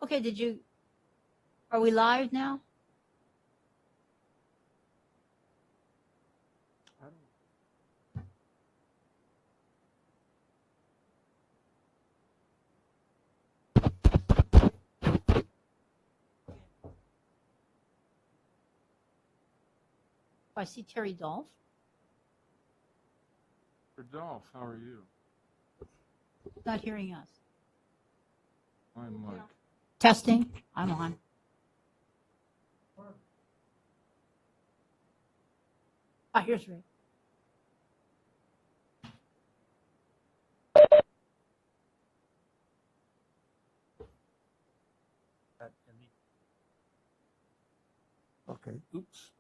Okay, are we live now? I see Terry Dolph. Dolph, how are you? Not hearing us. I'm Mike. Testing. I'm on. Here's Rick. Okay. Oops.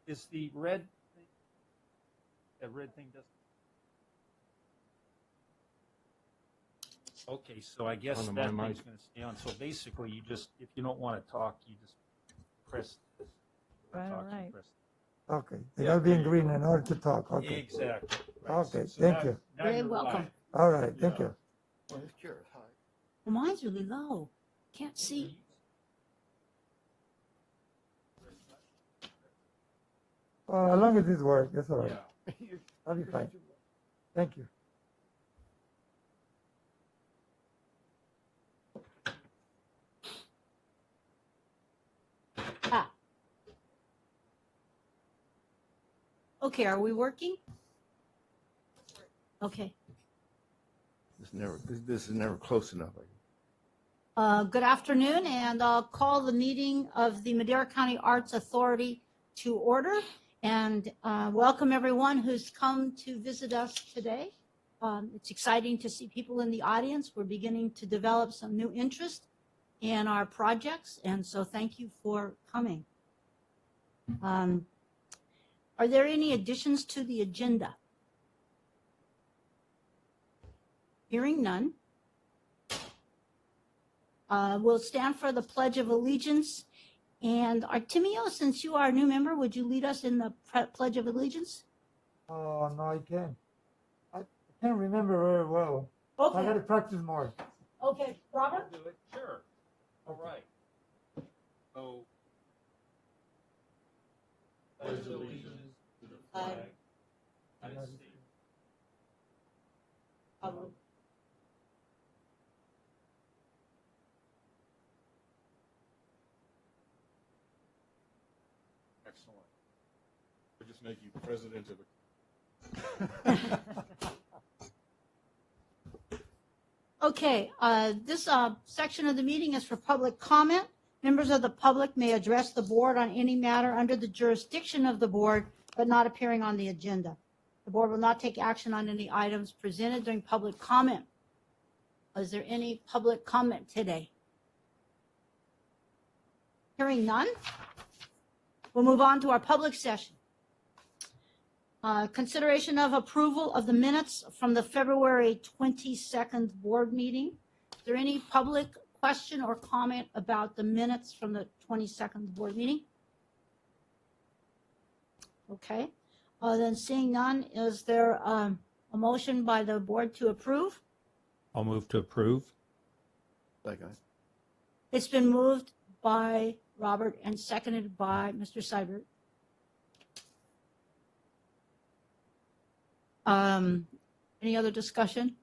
Is the red thing, that red thing does? Okay, so I guess On that my thing's mic. going to stay on. So basically, you just, if you don't want to talk, you just press this. Right, Talk, you right. press Okay. They Yeah, gotta be there in you green go. in order to talk. this. Okay. Exactly. Okay, So thank now- you. now Very you're welcome. live. All right, thank Yeah. you. Well, mine's really low. Can't see. As long as this works, that's all right. Yeah. I'll be fine. Thank you. Okay, are we working? Okay. This is never close enough. Good afternoon, and I'll call the meeting of the Madera County Arts Authority to order. And welcome everyone who's come to visit us today. It's exciting to see people in the audience. We're beginning to develop some new interest in our projects, and so thank you for coming. Are there any additions to the agenda? Hearing none. We'll stand for the Pledge of Allegiance. And Artemio, since you are a new member, would you lead us in the Pledge of Allegiance? Oh, no, I can't. I can't remember very well. I Okay. gotta practice more. Okay, Robert? I'll do it. Sure. All right. So. Pledge allegiance to the flag of the United States. Excellent. We'll just make you president of the. Okay, this section of the meeting is for public comment. Members of the public may address the board on any matter under the jurisdiction of the board, but not appearing on the agenda. The board will not take action on any items presented during public comment. Is there any public comment today? Hearing none, we'll move on to our public session. Consideration of approval of the minutes from the February 22nd board meeting. Is there any public question or comment about the minutes from the 22nd board meeting? Okay, then seeing none, is there a motion by the board to approve? I'll move to approve. Second. It's been moved by Robert and seconded by Mr. Seibert. Any other discussion?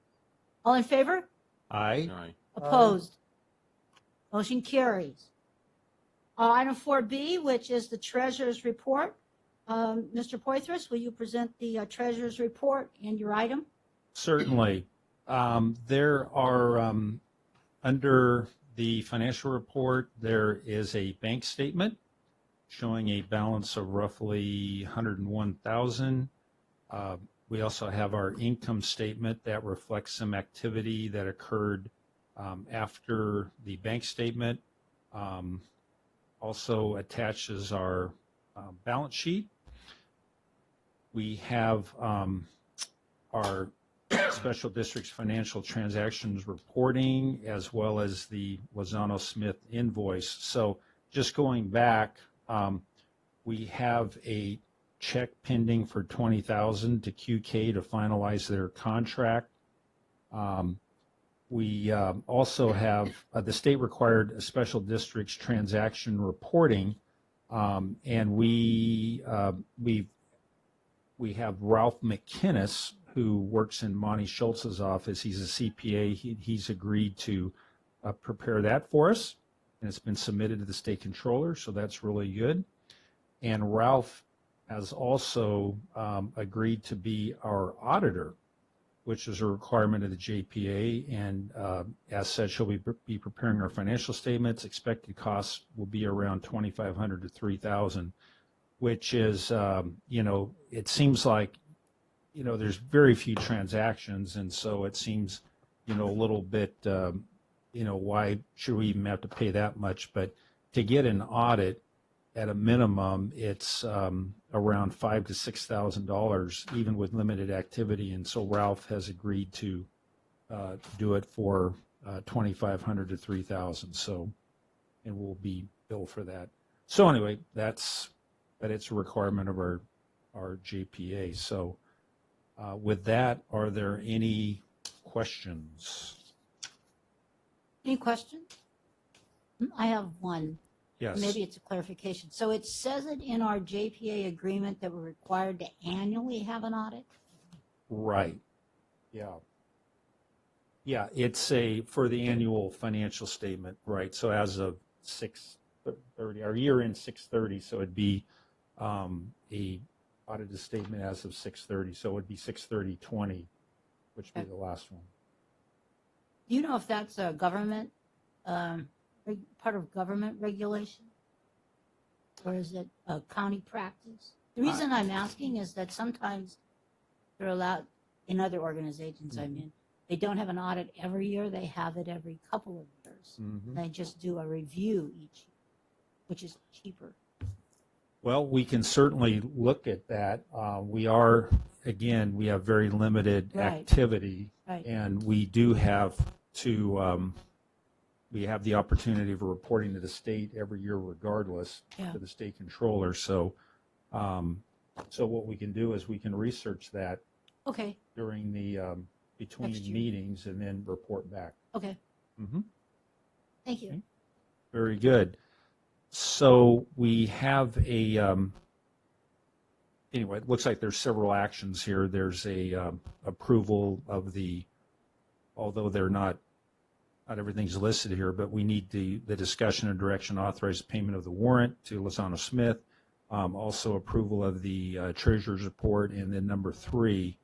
All in favor? Aye. Aye. Opposed? Motion carries. Item 4B, which is the treasurer's report. Mr. Poitras, will you present the treasurer's report and your item? Certainly. There are, under the financial report, there is a bank statement showing a balance of roughly $101,000. We also have our income statement that reflects some activity that occurred after the bank statement. Also attaches our balance sheet. We have our special district's financial transactions reporting, as well as the Lozano Smith invoice. So just going back, we have a check pending for $20,000 to QK to finalize their contract. We also have the state required a special district's transaction reporting, and we have Ralph McKinnis, who works in Monty Schultz's office. He's a CPA. He's agreed to prepare that for us, and it's been submitted to the state controller, so that's really good. And Ralph has also agreed to be our auditor, which is a requirement of the JPA, and as such, he'll be preparing our financial statements. Expected costs will be around $2,500 to $3,000, which is, it seems like, there's very few transactions, and so it seems, a little bit, why should we even have to pay that much? But to get an audit, at a minimum, it's around $5,000 to $6,000, even with limited activity. And so Ralph has agreed to do it for $2,500 to $3,000. So, and we'll be billed for that. So anyway, it's a requirement of our JPA. So with that, are there any questions? Any questions? I have one. Yes. Maybe it's a clarification. So it says it in our JPA agreement that we're required to annually have an audit? Right. Yeah. Yeah, it's for the annual financial statement, right? So as of 6/30, our year end 6/30, so it'd be a audited statement as of 6/30, so it would be 6/30/20, which would be the last one. Do you know if that's a government, part of government regulation? Or is it a county practice? The reason I'm asking is that sometimes they're allowed, in other organizations, I mean, they don't have an audit every year, they have it every couple of years. Mhm. They just do a review each year, which is cheaper. Well, we can certainly look at that. We have very limited Right. activity, Right. and we do have to, we have the opportunity of reporting to the state every year regardless, Yeah. to the state controller. So, so what we can do is we can research that Okay, during the, between Next year. meetings and then report back. okay, Mhm. thank you. Very good. So we have anyway, it looks like there's several actions here. There's a approval of although they're not everything's listed here, but we need the discussion and direction to authorize payment of the warrant to Lozano Smith. Also approval of the treasurer's report, and then number 3,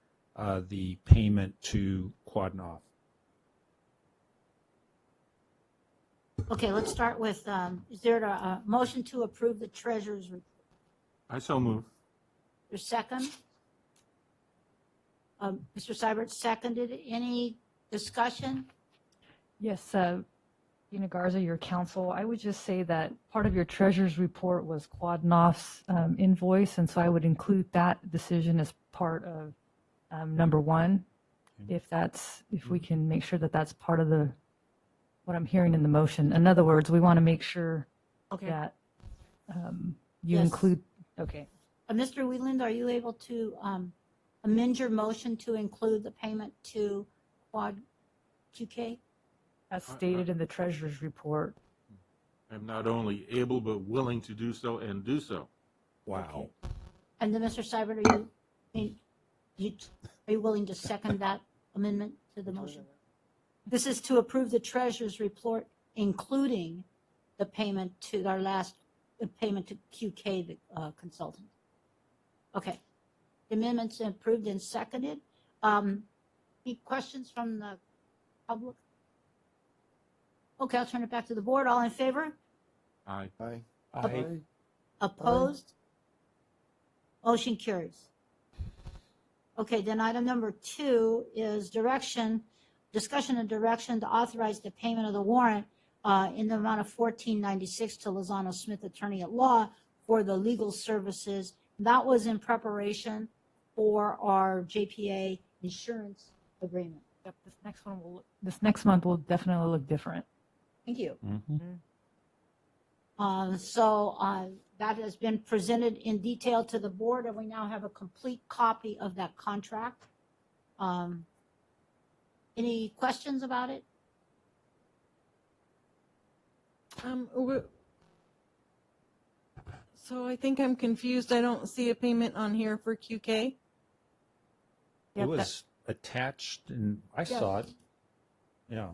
the payment to Quadnoff. Okay, let's start with, is there a motion to approve the treasurer's report? I so move. Your second? Mr. Seibert seconded. Any discussion? Yes, Gina Garza, your counsel, I would just say that part of your treasurer's report was Quadnoff's invoice, and so I would include that decision as part of number 1, if we can make sure that that's part of what I'm hearing in the motion. In other words, we want to make sure Okay. that you Yes. include, okay. Mr. Wieland, are you able to amend your motion to include the payment to Quad QK? As stated in the treasurer's report. I'm not only able but willing to do so and do so. Wow. And then, Mr. Seibert, are you willing to second that amendment to the motion? This is to approve the treasurer's report, including the payment to the payment to QK, the consultant. Okay. The amendment's approved and seconded. Any questions from the public? Okay, I'll turn it back to the board. All in favor? Aye. Aye. Aye. Opposed? Motion carries. Okay, then item number 2 is discussion and direction to authorize the payment of the warrant in the amount of $14.96 to Lozano Smith, attorney at law, for the legal services. That was in preparation for our JPA insurance agreement. Yep, this next month will definitely look different. Thank you. Mhm. So that has been presented in detail to the board, and we now have a complete copy of that contract. Any questions about it? So I think I'm confused. I don't see a payment on here for QK. It Yep, was attached and I saw it. Yeah.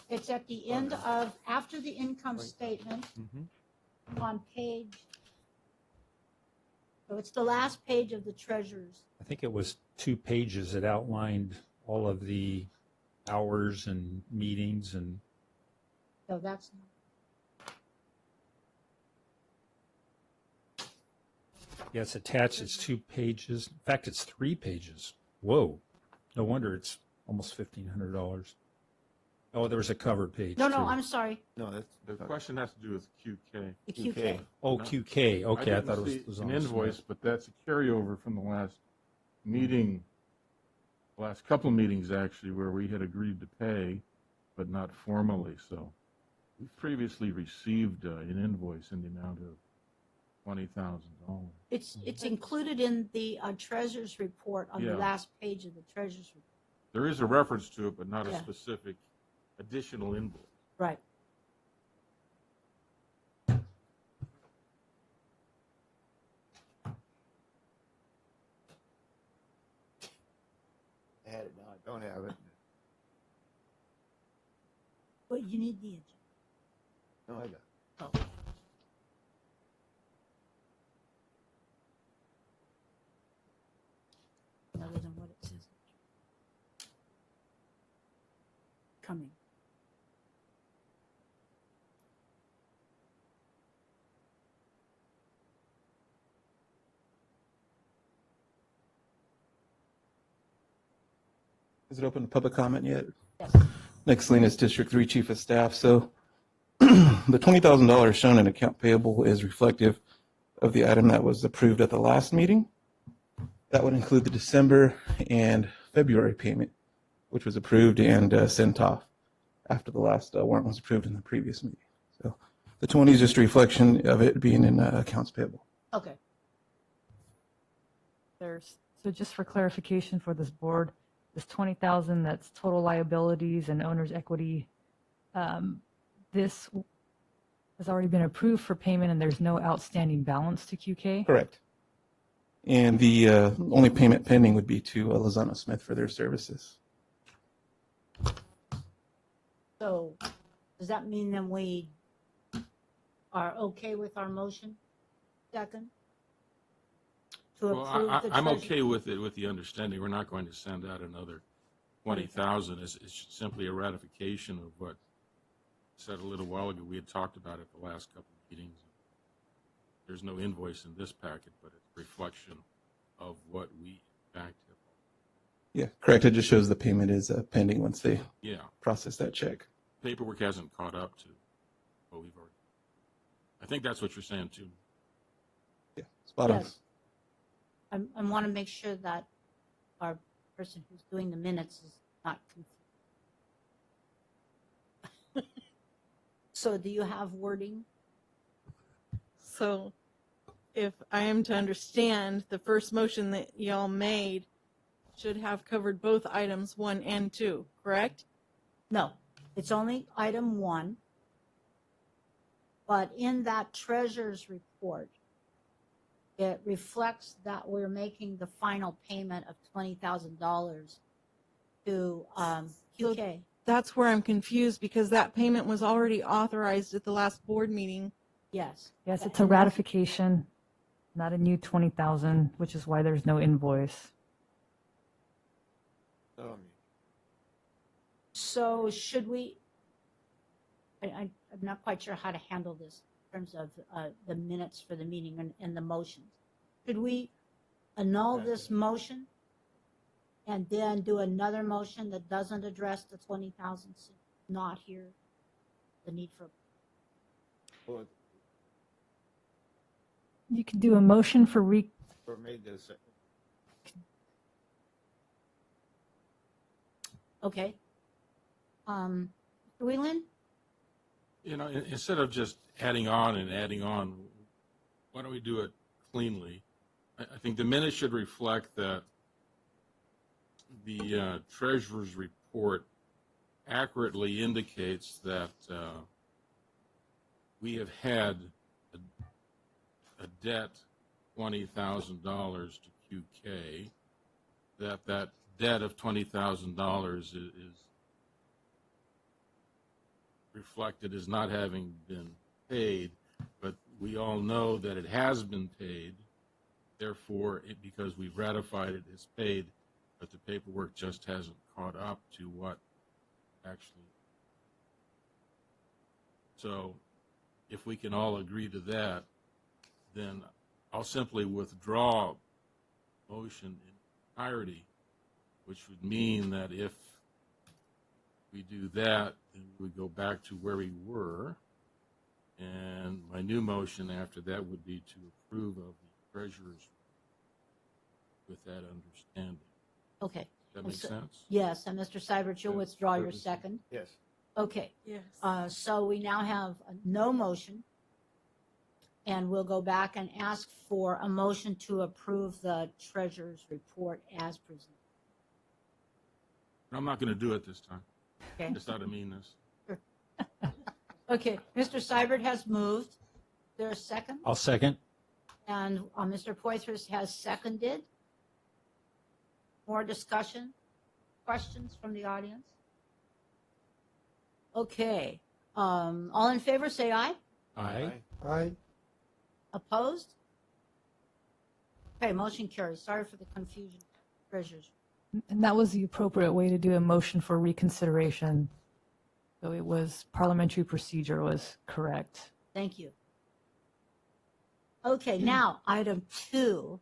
It's at the end of, after the income statement Mhm. on page, so it's the last page of the treasurer's. I think it was 2 pages that outlined all of the hours and meetings and So that's, yeah, it's attached. It's 2 pages. In fact, it's 3 pages. Whoa. No wonder it's almost $1,500. Oh, there was a cover page. no, no, too. I'm sorry, No, that's, The question has to do with QK. the QK. QK. Oh, QK. Okay, I didn't thought it see was an on the invoice, slide. but that's a carryover from the last meeting, last couple of meetings actually, where we had agreed to pay, but not formally. So we previously received an invoice in the amount of $20,000. It's included in the treasurer's report on the Yeah. last page of the treasurer's report. There is a reference to it, but not a Yeah. specific additional invoice. Right. I had it now. I don't have it. But you need the agenda. No, I got it. Oh. Other than what it says. Coming. Is it open to public comment yet? Yes. Nick Salinas, District 3 Chief of Staff. So the $20,000 shown in account payable is reflective of the item that was approved at the last meeting. That would include the December and February payment, which was approved and sent off after the last warrant was approved in the previous meeting. So the 20 is just a reflection of it being in accounts payable. Okay. So just for clarification for this board, this 20,000, that's total liabilities and owner's equity. This has already been approved for payment and there's no outstanding balance to QK? Correct. And the only payment pending would be to Lozano Smith for their services. So does that mean then we are okay with our motion? Second? To Well, approve the I'm treasurer- okay with it, with the understanding we're not going to send out another 20,000. It's simply a ratification of what I said a little while ago. We had talked about it the last couple of meetings. There's no invoice in this packet, but it's a reflection of what we in fact have. Yeah, correct. It just shows the payment is pending once they Yeah, process that check. paperwork hasn't caught up to what we've already. I think that's what you're saying too. Yeah, spot on. Yes. I want to make sure that our person who's doing the minutes is not confused. So do you have wording? So if I am to understand, the first motion that y'all made should have covered both items 1 and 2, correct? No, it's only item 1. But in that treasurer's report, it reflects that we're making the final payment of $20,000 to QK. That's where I'm confused because that payment was already authorized at the last board meeting. Yes. Yes, it's a ratification, not a new 20,000, which is why there's no invoice. So should we, I'm not quite sure how to handle this in terms of the minutes for the meeting and the motions. Should we annul this motion and then do another motion that doesn't address the 20,000, not here, the need for, You can do a motion for Or made this. okay. Mr. Whelan? You know, instead of just adding on and adding on, why don't we do it cleanly? I think the minutes should reflect that the treasurer's report accurately indicates that we have had a debt $20,000 to QK, that debt of $20,000 is reflected as not having been paid, but we all know that it has been paid. Therefore, because we've ratified it, it's paid, but the paperwork just hasn't caught up to what actually. So if we can all agree to that, then I'll simply withdraw motion in entirety, which would mean that if we do that, then we would go back to where we were. And my new motion after that would be to approve of the treasurer's with that understanding. Okay. That makes sense? Yes, and Mr. Seibert, you'll withdraw your second. Yes. Okay. Yes. So we now have no motion, and we'll go back and ask for a motion to approve the treasurer's report as presented. I'm not going to do it this time. Okay. Just out of meanness. Okay, Mr. Seibert has moved. There a second? I'll second. And Mr. Poitras has seconded. More discussion? Questions from the audience? Okay. All in favor, say aye. Aye. Aye. Opposed? Okay, motion carries. Sorry for the confusion. Treasurers. And that was the appropriate way to do a motion for reconsideration. So it was parliamentary procedure was correct. Thank you. Okay, now, item 2.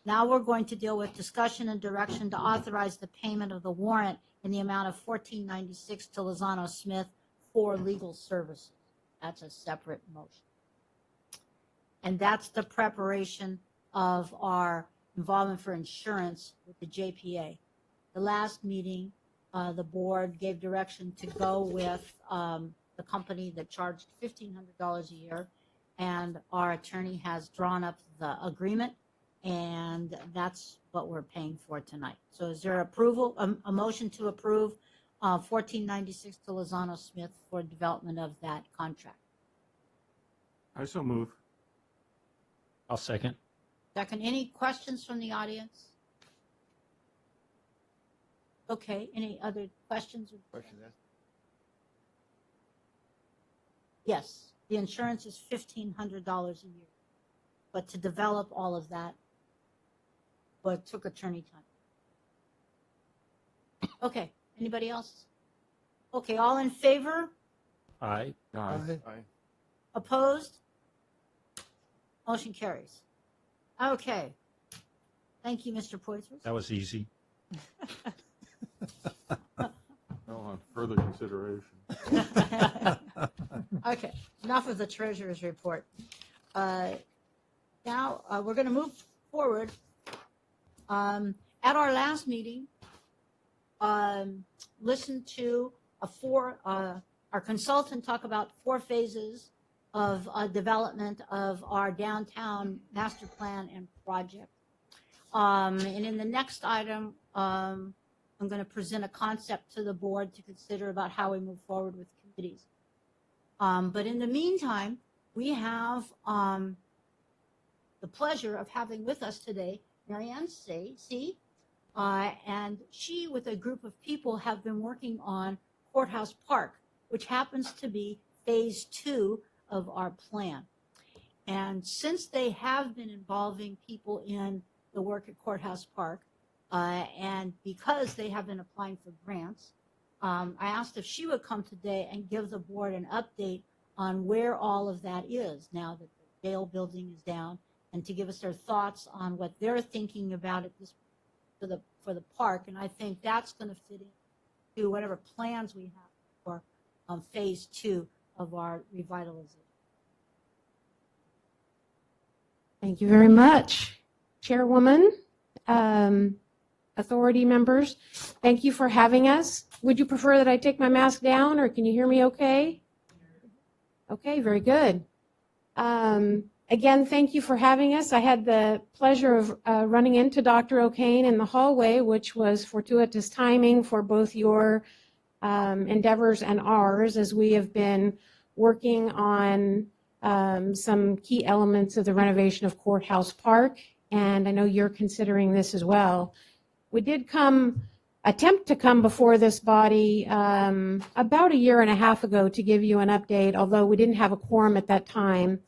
Now we're going to deal with discussion and direction to authorize the payment of the warrant in the amount of $14.96 to Lozano Smith for legal services. That's a separate motion. And that's the preparation of our involvement for insurance with the JPA. The last meeting, the board gave direction to go with the company that charged $1,500 a year, and our attorney has drawn up the agreement, and that's what we're paying for tonight. So is there approval, a motion to approve $14.96 to Lozano Smith for development of that contract? I so move. I'll second. Second, any questions from the audience? Okay, any other questions? Question asked. Yes, the insurance is $1,500 a year, but to develop all of that, but it took attorney time. Okay, anybody else? Okay, all in favor? Aye. Aye. Aye. Aye. Opposed? Motion carries. Okay. Thank you, Mr. Poitras. That was easy. No, on further consideration. Okay, enough of the treasurer's report. Now, we're going to move forward. At our last meeting, listened to our consultant talk about 4 phases of development of our downtown master plan and project. And in the next item, I'm going to present a concept to the board to consider about how we move forward with committees. But in the meantime, we have the pleasure of having with us today Marianne C. And she, with a group of people, have been working on Courthouse Park, which happens to be phase 2 of our plan. And since they have been involving people in the work at Courthouse Park, and because they have been applying for grants, I asked if she would come today and give the board an update on where all of that is now that the jail building is down, and to give us their thoughts on what they're thinking about it for the park. And I think that's going to fit into whatever plans we have for phase 2 of our revitalization. Thank you very much, Chairwoman, authority members. Thank you for having us. Would you prefer that I take my mask down, or can you hear me okay? Okay, very good. Again, thank you for having us. I had the pleasure of running into Dr. O'Kane in the hallway, which was fortuitous timing for both your endeavors and ours, as we have been working on some key elements of the renovation of Courthouse Park, and I know you're considering this as well. We did attempt to come before this body about a year and a half ago to give you an update, although we didn't have a quorum at that time.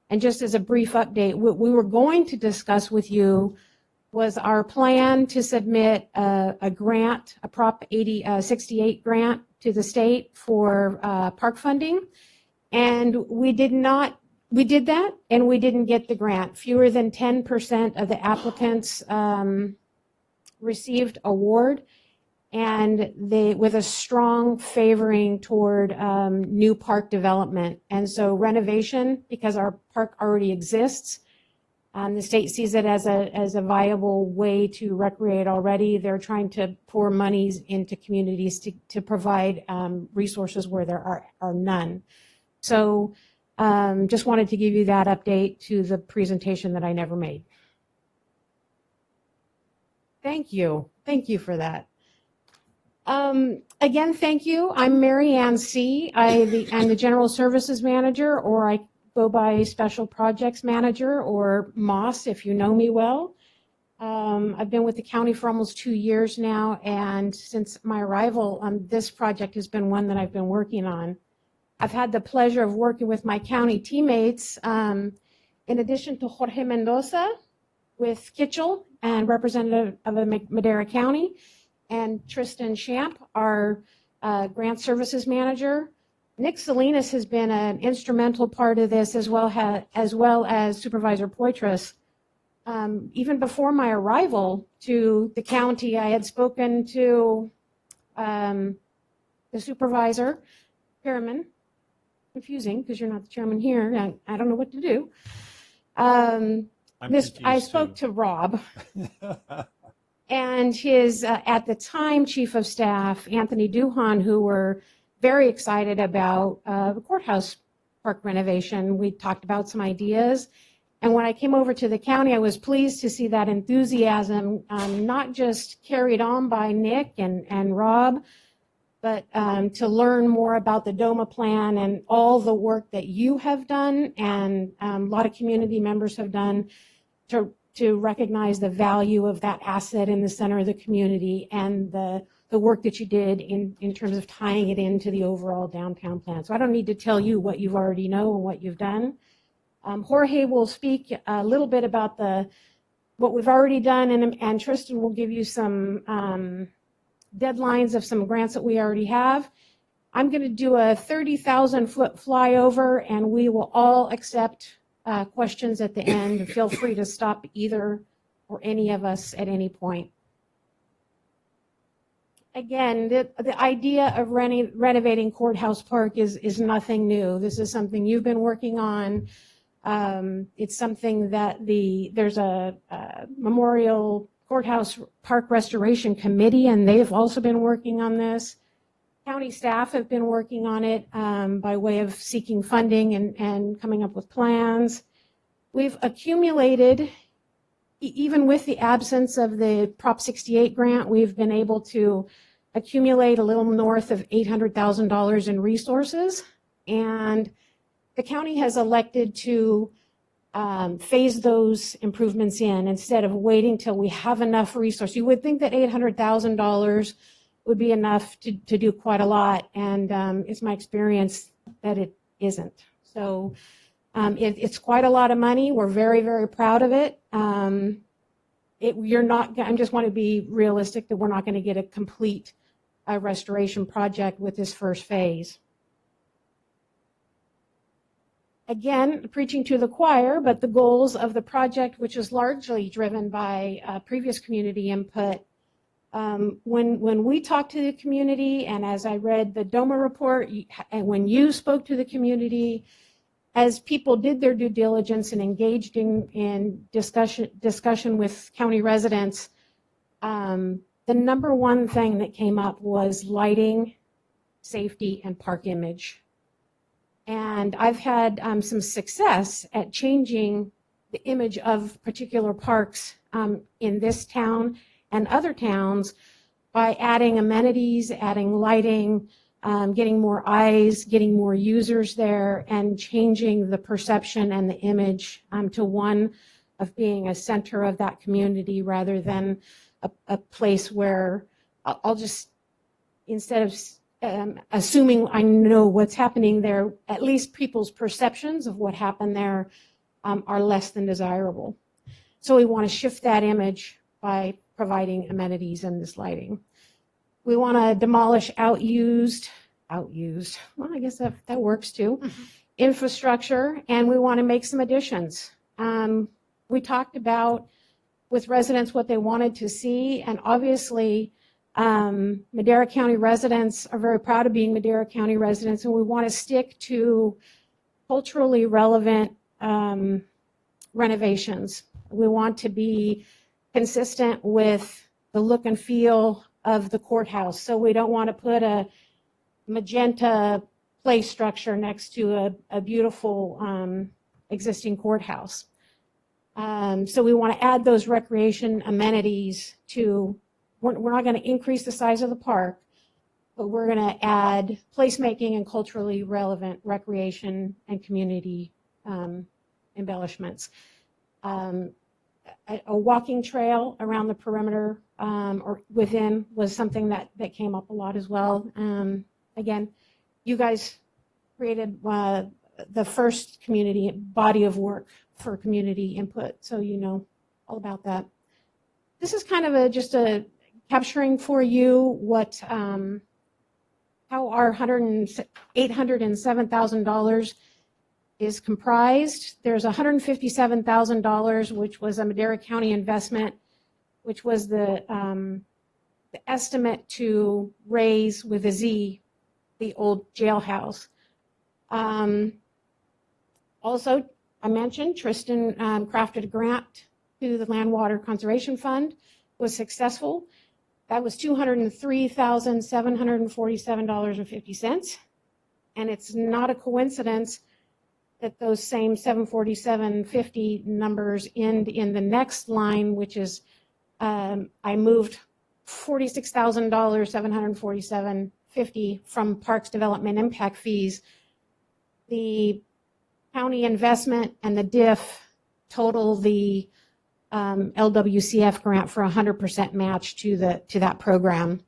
And just as a brief update, what we were going to discuss with you was our plan to submit a grant, a Prop 68 grant to the state for park funding. And we did that, and we didn't get the grant. Fewer than 10% of the applicants received award, and with a strong favoring toward new park development. And so renovation, because our park already exists, the state sees it as a viable way to recreate already. They're trying to pour monies into communities to provide resources where there are none. So just wanted to give you that update to the presentation that I never made. Thank you. Thank you for that. Again, thank you. I'm Mary Ann C. I'm the General Services Manager, or I go by Special Projects Manager, or MOS if you know me well. I've been with the county for almost 2 years now, and since my arrival, this project has been one that I've been working on. I've had the pleasure of working with my county teammates, in addition to Jorge Mendoza with Kitchell and representative of Madera County, and Tristan Champ, our grant services manager. Nick Salinas has been an instrumental part of this, as well as Supervisor Poitras. Even before my arrival to the county, I had spoken to the supervisor, Chairman. Confusing because you're not the chairman here. I don't know what to do. I spoke to Rob. And his, at the time, Chief of Staff, Anthony Duhan, who were very excited about the courthouse park renovation. We talked about some ideas. And when I came over to the county, I was pleased to see that enthusiasm, not just carried on by Nick and Rob, but to learn more about the DOMA plan and all the work that you have done and a lot of community members have done to recognize the value of that asset in the center of the community and the work that you did in terms of tying it into the overall downtown plan. So I don't need to tell you what you already know and what you've done. Jorge will speak a little bit about what we've already done, and Tristan will give you some deadlines of some grants that we already have. I'm going to do a 30,000-foot flyover, and we will all accept questions at the end. Feel free to stop either or any of us at any point. Again, the idea of renovating Courthouse Park is nothing new. This is something you've been working on. It's something that there's a Memorial Courthouse Park Restoration Committee, and they've also been working on this. County staff have been working on it by way of seeking funding and coming up with plans. We've accumulated, even with the absence of the Prop 68 grant, we've been able to accumulate a little north of $800,000 in resources. And the county has elected to phase those improvements in instead of waiting till we have enough resources. You would think that $800,000 would be enough to do quite a lot, and it's my experience that it isn't. So it's quite a lot of money. We're very, very proud of it. I just want to be realistic that we're not going to get a complete restoration project with this first phase. Again, preaching to the choir, but the goals of the project, which is largely driven by previous community input. When we talked to the community, and as I read the DOMA report, and when you spoke to the community, as people did their due diligence and engaged in discussion with county residents, the number one thing that came up was lighting, safety, and park image. And I've had some success at changing the image of particular parks in this town and other towns by adding amenities, adding lighting, getting more eyes, getting more users there, and changing the perception and the image to one of being a center of that community rather than a place where I'll just, instead of assuming I know what's happening there, at least people's perceptions of what happened there are less than desirable. So we want to shift that image by providing amenities and this lighting. We want to demolish outused, well, I guess that works too, infrastructure, and we want to make some additions. We talked about with residents what they wanted to see, and obviously Madera County residents are very proud of being Madera County residents, and we want to stick to culturally relevant renovations. We want to be consistent with the look and feel of the courthouse. So we don't want to put a magenta play structure next to a beautiful existing courthouse. So we want to add those recreation amenities to, we're not going to increase the size of the park, but we're going to add placemaking and culturally relevant recreation and community embellishments. A walking trail around the perimeter or within was something that came up a lot as well. Again, you guys created the first community body of work for community input, so you know all about that. This is kind of just a capturing for you what how our $807,000 is comprised. There's $157,000, which was a Madera County investment, which was the estimate to raise with a Z the old jailhouse. Also, I mentioned Tristan crafted a grant to the Land Water Conservation Fund, was successful. That was $203,747.50. And it's not a coincidence that those same 747.50 numbers end in the next line, which is I moved $46,747.50 from Parks Development Impact Fees. The county investment and the DIF total the LWCF grant for 100% match to that program.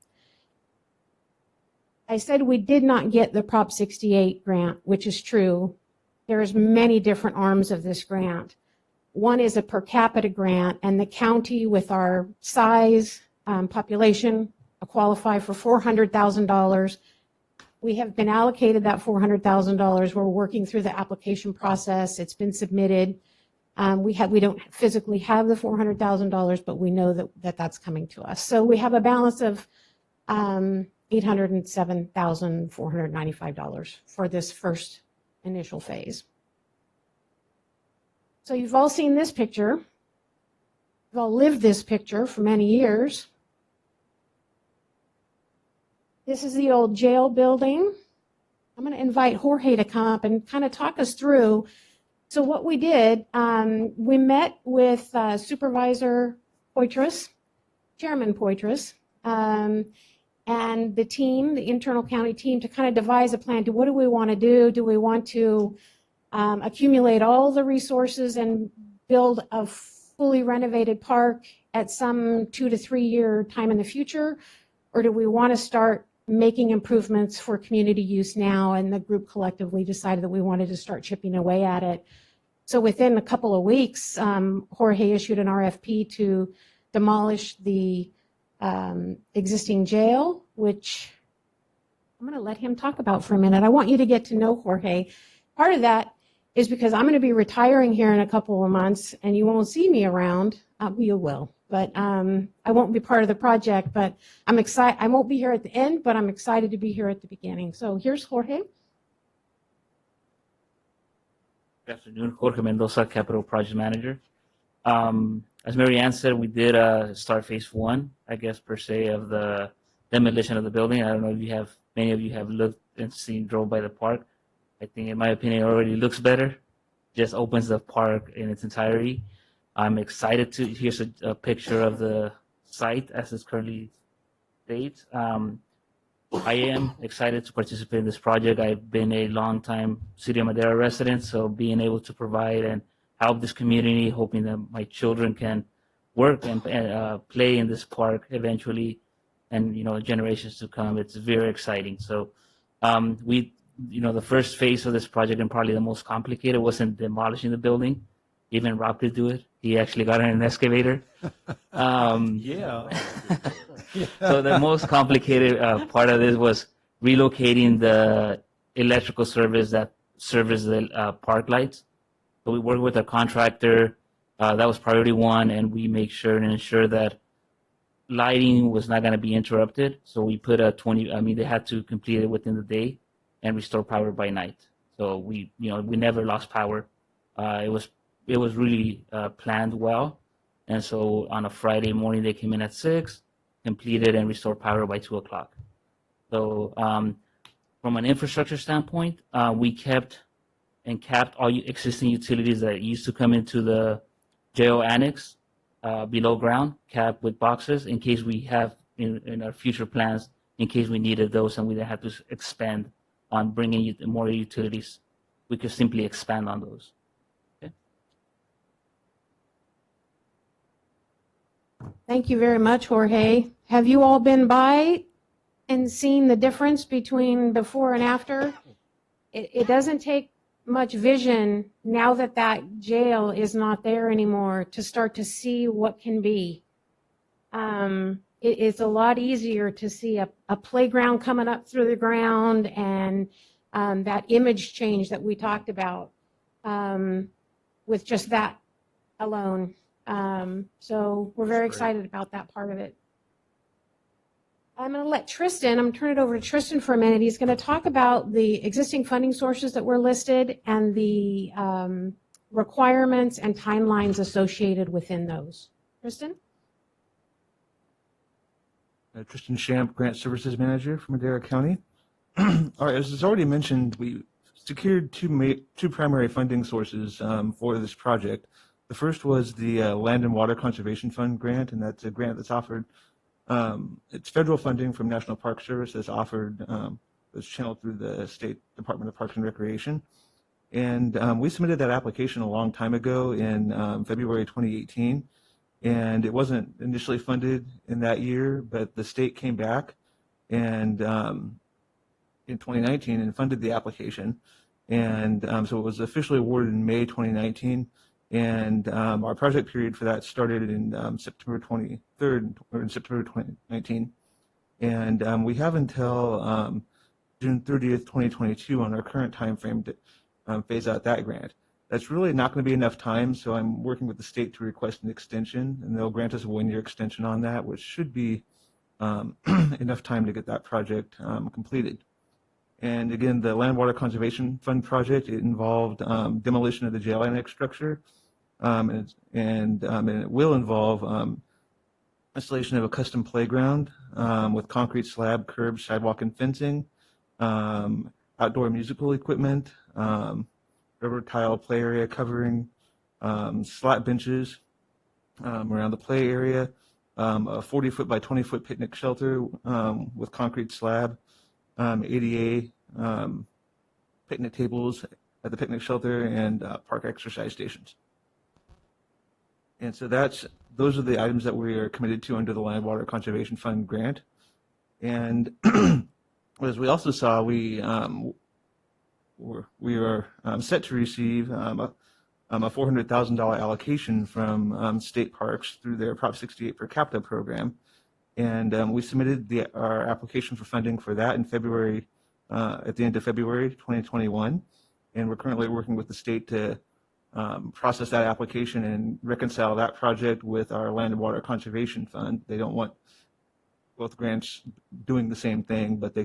I said we did not get the Prop 68 grant, which is true. There's many different arms of this grant. One is a per capita grant, and the county with our size, population, qualify for $400,000. We have been allocated that $400,000. We're working through the application process. It's been submitted. We don't physically have the $400,000, but we know that that's coming to us. So we have a balance of $807,495 for this first initial phase. So you've all seen this picture. You've all lived this picture for many years. This is the old jail building. I'm going to invite Jorge to come up and kind of talk us through. So what we did, we met with Supervisor Poitras, Chairman Poitras, and the team, the internal county team, to kind of devise a plan to what do we want to do? Do we want to accumulate all the resources and build a fully renovated park at some 2 to 3 year time in the future? Or do we want to start making improvements for community use now? And the group collectively decided that we wanted to start chipping away at it. So within a couple of weeks, Jorge issued an RFP to demolish the existing jail, which I'm going to let him talk about for a minute. I want you to get to know Jorge. Part of that is because I'm going to be retiring here in a couple of months, and you won't see me around. You will, but I won't be part of the project. But I'm excited. I won't be here at the end, but I'm excited to be here at the beginning. So here's Jorge. Good afternoon, Jorge Mendoza, Capital Project Manager. As Mary Ann said, we did start phase 1, I guess, per se, of the demolition of the building. I don't know if many of you have looked and drove by the park. I think, in my opinion, it already looks better. Just opens the park in its entirety. I'm excited to, here's a picture of the site as it's currently states. I am excited to participate in this project. I've been a long-time City of Madera resident, so being able to provide and help this community, hoping that my children can work and play in this park eventually, and generations to come. It's very exciting. So the first phase of this project, and probably the most complicated, wasn't demolishing the building. Even Rob could do it. He actually got in an excavator. Yeah. So the most complicated part of this was relocating the electrical service that serves the park lights. So we worked with a contractor. That was priority one, and we make sure and ensure that lighting was not going to be interrupted. So we put they had to complete it within the day and restore power by night. So we never lost power. It was really planned well. And so on a Friday morning, they came in at 6, completed and restored power by 2 o'clock. So from an infrastructure standpoint, we kept and capped all existing utilities that used to come into the jail annex below ground, capped with boxes in case we have in our future plans, in case we needed those and we didn't have to expand on bringing more utilities. We could simply expand on those. Thank you very much, Jorge. Have you all been by and seen the difference between before and after? It doesn't take much vision now that that jail is not there anymore to start to see what can be. It's a lot easier to see a playground coming up through the ground and that image change that we talked about with just that alone. So we're very excited about that part of it. I'm going to let Tristan, I'm going to turn it over to Tristan for a minute. He's going to talk about the existing funding sources that were listed and the requirements and timelines associated within those. Tristan? Tristan Champ, Grant Services Manager for Madera County. All right, as is already mentioned, we secured two primary funding sources for this project. The first was the Land and Water Conservation Fund grant, and that's a grant that's offered. It's federal funding from National Park Service that's offered, that's channeled through the State Department of Parks and Recreation. And we submitted that application a long time ago in February 2018, and it wasn't initially funded in that year, but the state came back and in 2019 and funded the application. And so it was officially awarded in May 2019. And our project period for that started in September 23rd, or in September 2019. And we have until June 30th, 2022 on our current time frame to phase out that grant. That's really not going to be enough time, so I'm working with the state to request an extension, and they'll grant us a 1-year extension on that, which should be enough time to get that project completed. And again, the Land Water Conservation Fund project, it involved demolition of the jail annex structure. And it will involve installation of a custom playground with concrete slab, curb, sidewalk, and fencing, outdoor musical equipment, rubber tile play area covering, slat benches around the play area, a 40-foot by 20-foot picnic shelter with concrete slab, ADA picnic tables at the picnic shelter, and park exercise stations. And so those are the items that we are committed to under the Land Water Conservation Fund grant. And as we also saw, we are set to receive a $400,000 allocation from state parks through their Prop 68 per capita program. And we submitted our application for funding for that in February, at the end of February 2021. And we're currently working with the state to process that application and reconcile that project with our Land and Water Conservation Fund. They don't want both grants doing the same thing, but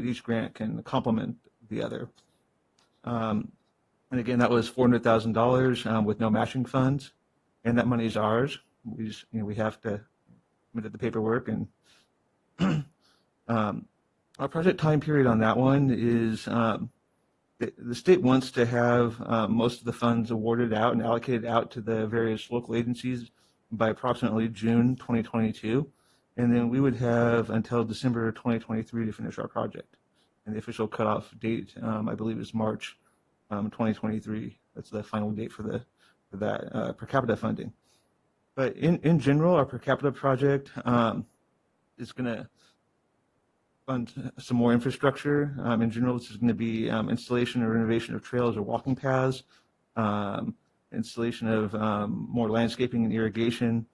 each grant can complement the other. And again, that was $400,000 with no matching funds, and that money is ours. We just, we have to submit the paperwork, and our project time period on that one is the state wants to have most of the funds awarded out and allocated out to the various local agencies by approximately June 2022. And then we would have until December 2023 to finish our project. And the official cutoff date, I believe, is March 2023. That's the final date for that per capita funding. But in general, our per capita project is going to fund some more infrastructure. In general, this is going to be installation or renovation of trails or walking paths, installation of more landscaping and irrigation,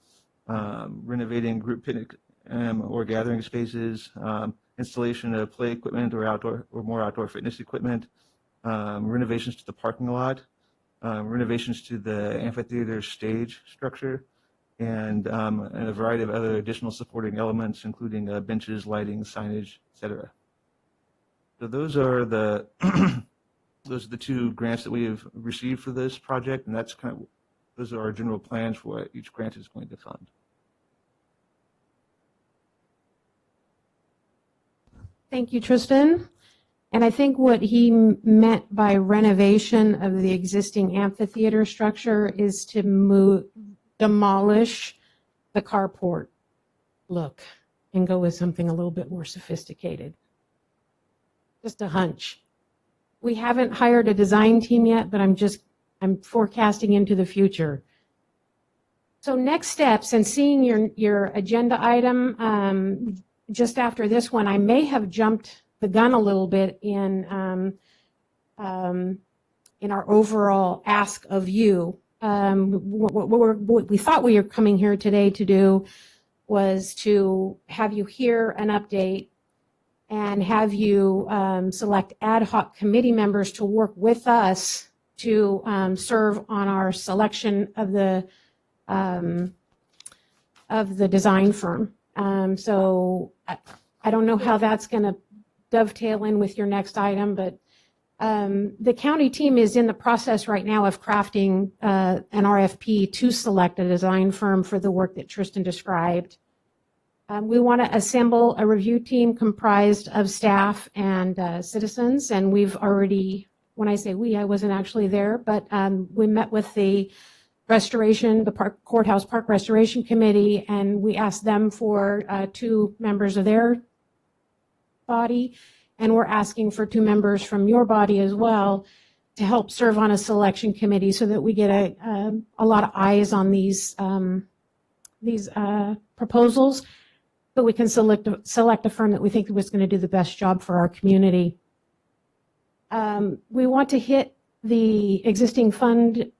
renovating group picnic or gathering spaces, installation of play equipment or more outdoor fitness equipment, renovations to the parking lot, renovations to the amphitheater stage structure, and a variety of other additional supporting elements, including benches, lighting, signage, etc. So those are the those are the two grants that we have received for this project, and that's those are our general plans for what each grant is going to fund. Thank you, Tristan. And I think what he meant by renovation of the existing amphitheater structure is to demolish the carport look and go with something a little bit more sophisticated. Just a hunch. We haven't hired a design team yet, but I'm forecasting into the future. So next steps, and seeing your agenda item just after this one, I may have jumped the gun a little bit in our overall ask of you. What we thought we were coming here today to do was to have you hear an update and have you select ad hoc committee members to work with us to serve on our selection of the design firm. So I don't know how that's going to dovetail in with your next item, but the county team is in the process right now of crafting an RFP to select a design firm for the work that Tristan described. We want to assemble a review team comprised of staff and citizens, and we've already, when I say we, I wasn't actually there, but we met with the Courthouse Park Restoration Committee, and we asked them for 2 members of their body, and we're asking for 2 members from your body as well to help serve on a selection committee so that we get a lot of eyes on these proposals, but we can select a firm that we think was going to do the best job for our community. We want to hit the existing funding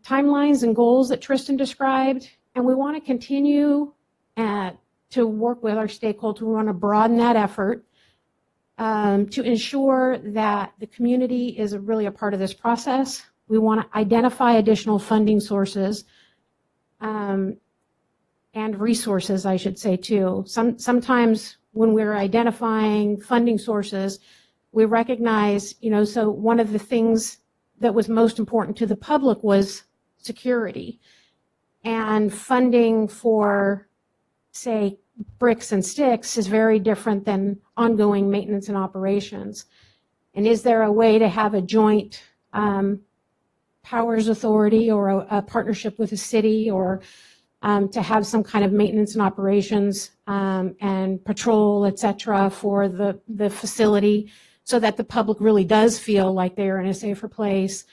timelines and goals that Tristan described, and we want to continue to work with our stakeholders. We want to broaden that effort to ensure that the community is really a part of this process. We want to identify additional funding sources and resources, I should say, too. Sometimes when we're identifying funding sources, we recognize, so one of the things that was most important to the public was security. And funding for, say, bricks and sticks is very different than ongoing maintenance and operations. And is there a way to have a joint powers authority or a partnership with a city, or to have some kind of maintenance and operations and patrol, et cetera, for the facility, so that the public really does feel like they're in a safer place?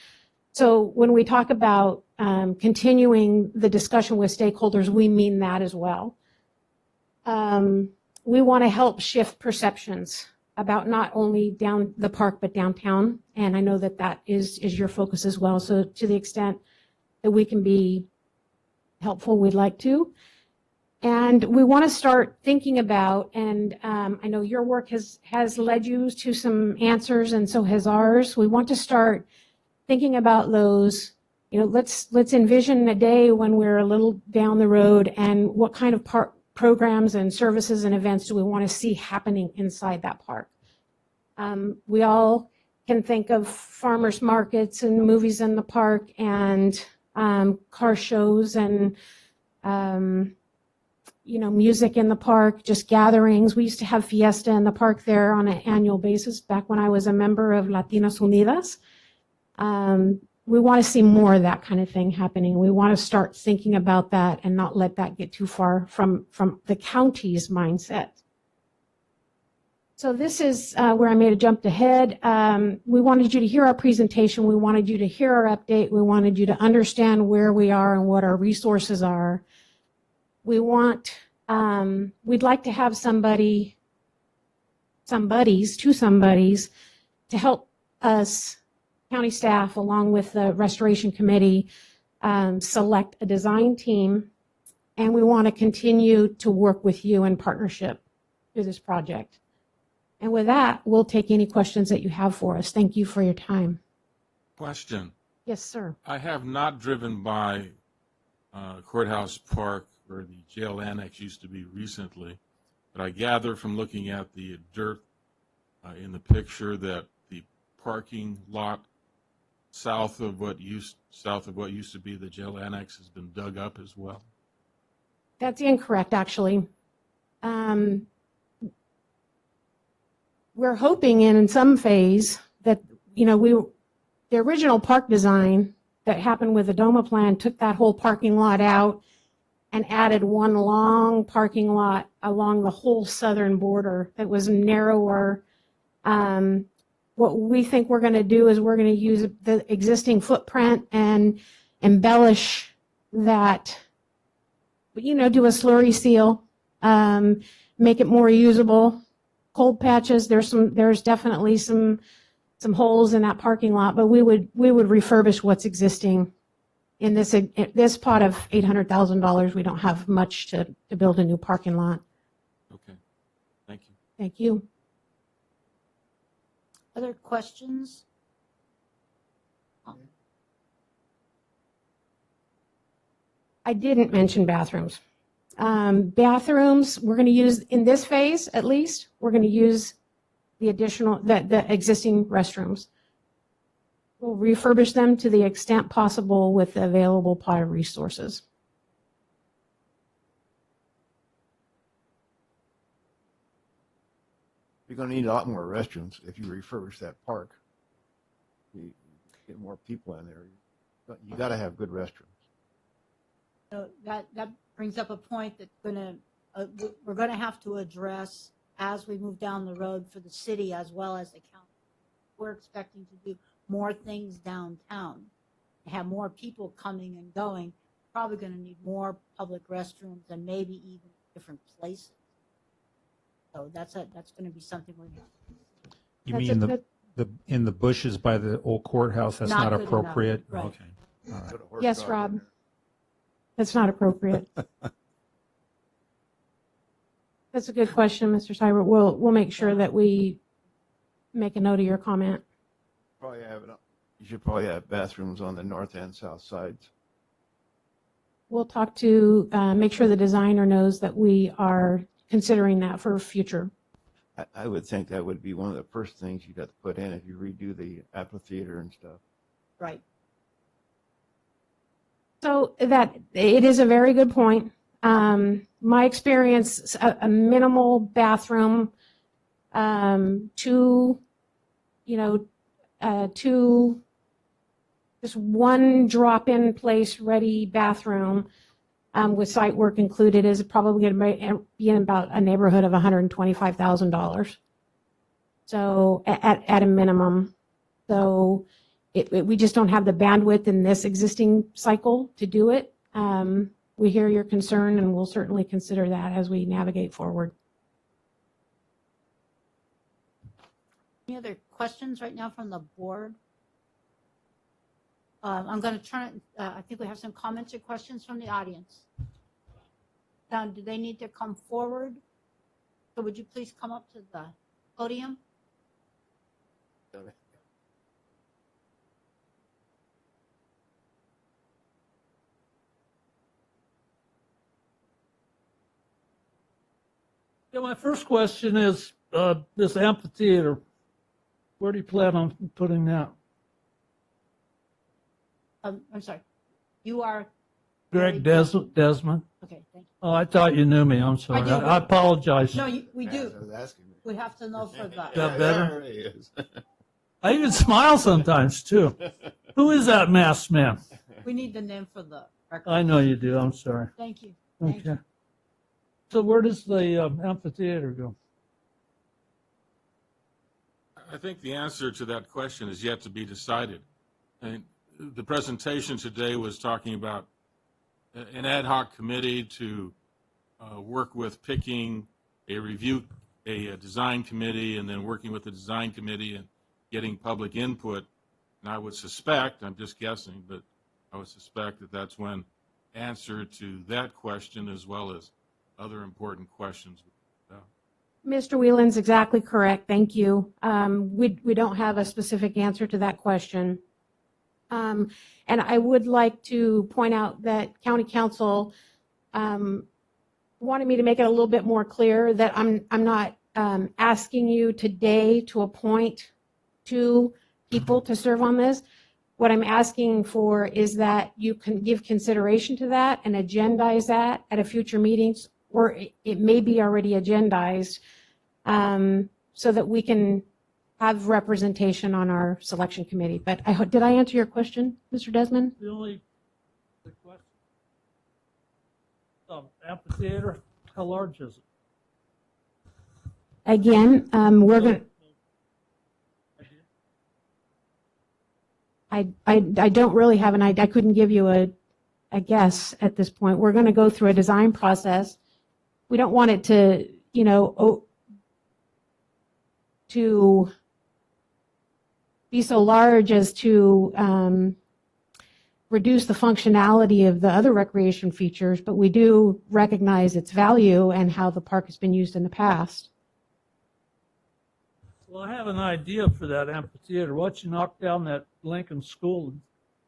So when we talk about continuing the discussion with stakeholders, we mean that as well. We want to help shift perceptions about not only down the park, but downtown. And I know that is your focus as well. So to the extent that we can be helpful, we'd like to. And we want to start thinking about, and I know your work has led you to some answers, and so has ours. We want to start thinking about those. Let's envision a day when we're a little down the road, and what kind of programs and services and events do we want to see happening inside that park? We all can think of farmers markets and movies in the park, and car shows, and music in the park, just gatherings. We used to have fiesta in the park there on an annual basis back when I was a member of Latinas Unidas. we want to see more of that kind of thing happening. We want to start thinking about that and not let that get too far from the county's mindset. So this is where I made a jump ahead. We wanted you to hear our presentation. We wanted you to hear our update. We wanted you to understand where we are and what our resources are. We'd like to have somebodies to help us, county staff, along with the restoration committee, select a design team. And we want to continue to work with you in partnership through this project. And with that, we'll take any questions that you have for us. Thank you for your time. Question. Yes, sir. I have not driven by Courthouse Park where the jail annex used to be recently, but I gather from looking at the dirt in the picture that the parking lot south of what used to be the jail annex has been dug up as well. That's incorrect, actually. We're hoping in some phase that, the original park design that happened with the DOMA plan took that whole parking lot out and added one long parking lot along the whole southern border that was narrower. What we think we're going to do is we're going to use the existing footprint and embellish that, do a slurry seal, make it more usable. Cold patches, there's definitely some holes in that parking lot, but we would refurbish what's existing. In this pot of $800,000, we don't have much to build a new parking lot. Okay. Thank you. Thank you. Other questions? I didn't mention bathrooms. Bathrooms, we're going to use, in this phase at least, we're going to use the existing restrooms. We'll refurbish them to the extent possible with the available pot of resources. You're going to need a lot more restrooms if you refurbish that park. You get more people in there. You got to have good restrooms. So that brings up a point that we're going to have to address as we move down the road for the city as well as the county. We're expecting to do more things downtown, have more people coming and going. Probably going to need more public restrooms and maybe even different places. So that's going to be something we have. You That's mean a good- in the bushes by the old courthouse? That's Not not good enough, appropriate? right. Okay. All right. Put a horse Yes, dog Rob. in there. That's not appropriate. That's a good question, Mr. Seibert. We'll make sure that we make a note of your comment. You should probably have bathrooms on the north and south sides. We'll talk to, make sure the designer knows that we are considering that for future. I would think that would be one of the first things you'd have to put in if you redo the amphitheater and stuff. Right. So that, it is a very good point. My experience, a minimal bathroom, just one drop-in place ready bathroom with site work included is probably going to be in about a neighborhood of $125,000. So at a minimum. So we just don't have the bandwidth in this existing cycle to do it. We hear your concern, and we'll certainly consider that as we navigate forward. Any other questions right now from the board? I'm going to turn, I think we have some comments or questions from the audience. Now, do they need to come forward? So would you please come up to the podium? Yeah, my first question is this amphitheater. Where do you plan on putting that? I'm sorry. You are, Greg Desmond. okay, thank Oh, I thought you knew me. I'm sorry. do. I apologize. you. No, we Yeah, do. I was asking. We have to know for the. Yeah, better? There he is. I even smile sometimes too. Who is that masked man? We need the name for the record. I know you do. I'm sorry. Thank you. Thank Okay. you. So where does the amphitheater go? I think the answer to that question is yet to be decided. And the presentation today was talking about an ad hoc committee to work with picking a design committee, and then working with the design committee and getting public input. And I would suspect, I'm just guessing, but I would suspect that that's when answer to that question, as well as other important questions. Mr. Whelan's exactly correct. Thank you. We don't have a specific answer to that question. And I would like to point out that County Council wanted me to make it a little bit more clear that I'm not asking you today to appoint 2 people to serve on this. What I'm asking for is that you can give consideration to that and agendize that at a future meetings, or it may be already agendized, so that we can have representation on our selection committee. But did I answer your question, Mr. Desmond? The only question. Amphitheater, how large is it? Again, we're going to, I don't really have an idea. I couldn't give you a guess at this point. We're going to go through a design process. We don't want it to, to be so large as to reduce the functionality of the other recreation features, but we do recognize its value and how the park has been used in the past. Well, I have an idea for that amphitheater. Why don't you knock down that Lincoln School and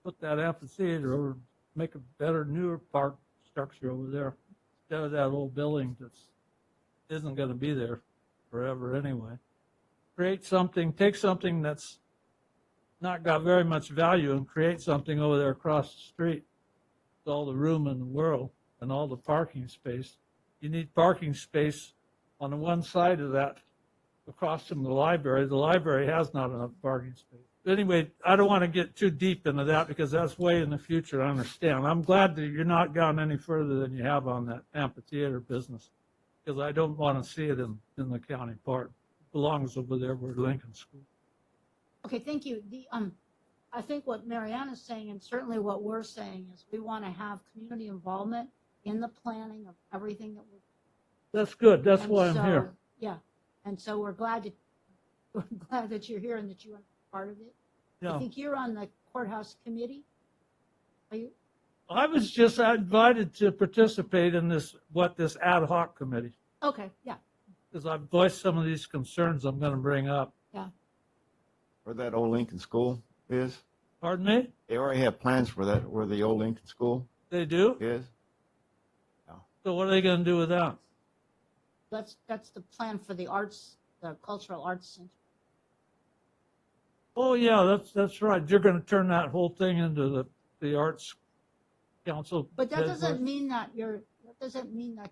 put that amphitheater over, make a better, newer park structure over there instead of that old building that isn't going to be there forever anyway. Create something, take something that's not got very much value and create something over there across the street with all the room in the world and all the parking space. You need parking space on the one side of that across from the library. The library has not enough parking space. But anyway, I don't want to get too deep into that because that's way in the future, I understand. I'm glad that you're not gone any further than you have on that amphitheater business, because I don't want to see it in the county park. It belongs over there where Lincoln School. Okay, thank you. I think what Marianne is saying, and certainly what we're saying, is we want to have community involvement in the planning of everything that we're. That's good. That's And why I'm so, here. Yeah, and so we're glad that you're here and that you want to be part of it. Yeah. I think you're on the courthouse committee. Are you? I was just invited to participate in this ad hoc committee, Okay, yeah, because I've voiced some of these concerns I'm going to bring up. yeah. Where that old Lincoln School is? Pardon me? They already have plans for that, where the old Lincoln School They do? is? So what are they going to do with that? That's the plan for the arts, the cultural arts center. Oh, yeah, that's right. You're going to turn that whole thing into the Arts Council. But that headquarters? doesn't mean that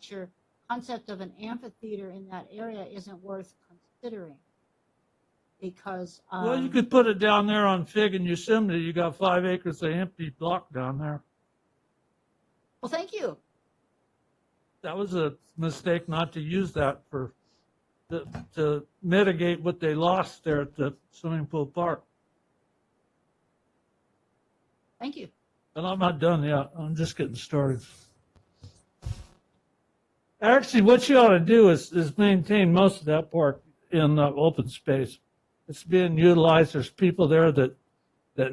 your concept of an amphitheater in that area isn't worth considering. Because Well, you could put it down there on Fig and Yosemite. You got 5 acres of empty block down there. well, thank you. That was a mistake not to use that to mitigate what they lost there at the swimming pool park. Thank you. And I'm not done yet. I'm just getting started. Actually, what you ought to do is maintain most of that park in open space. It's being utilized. There's people there that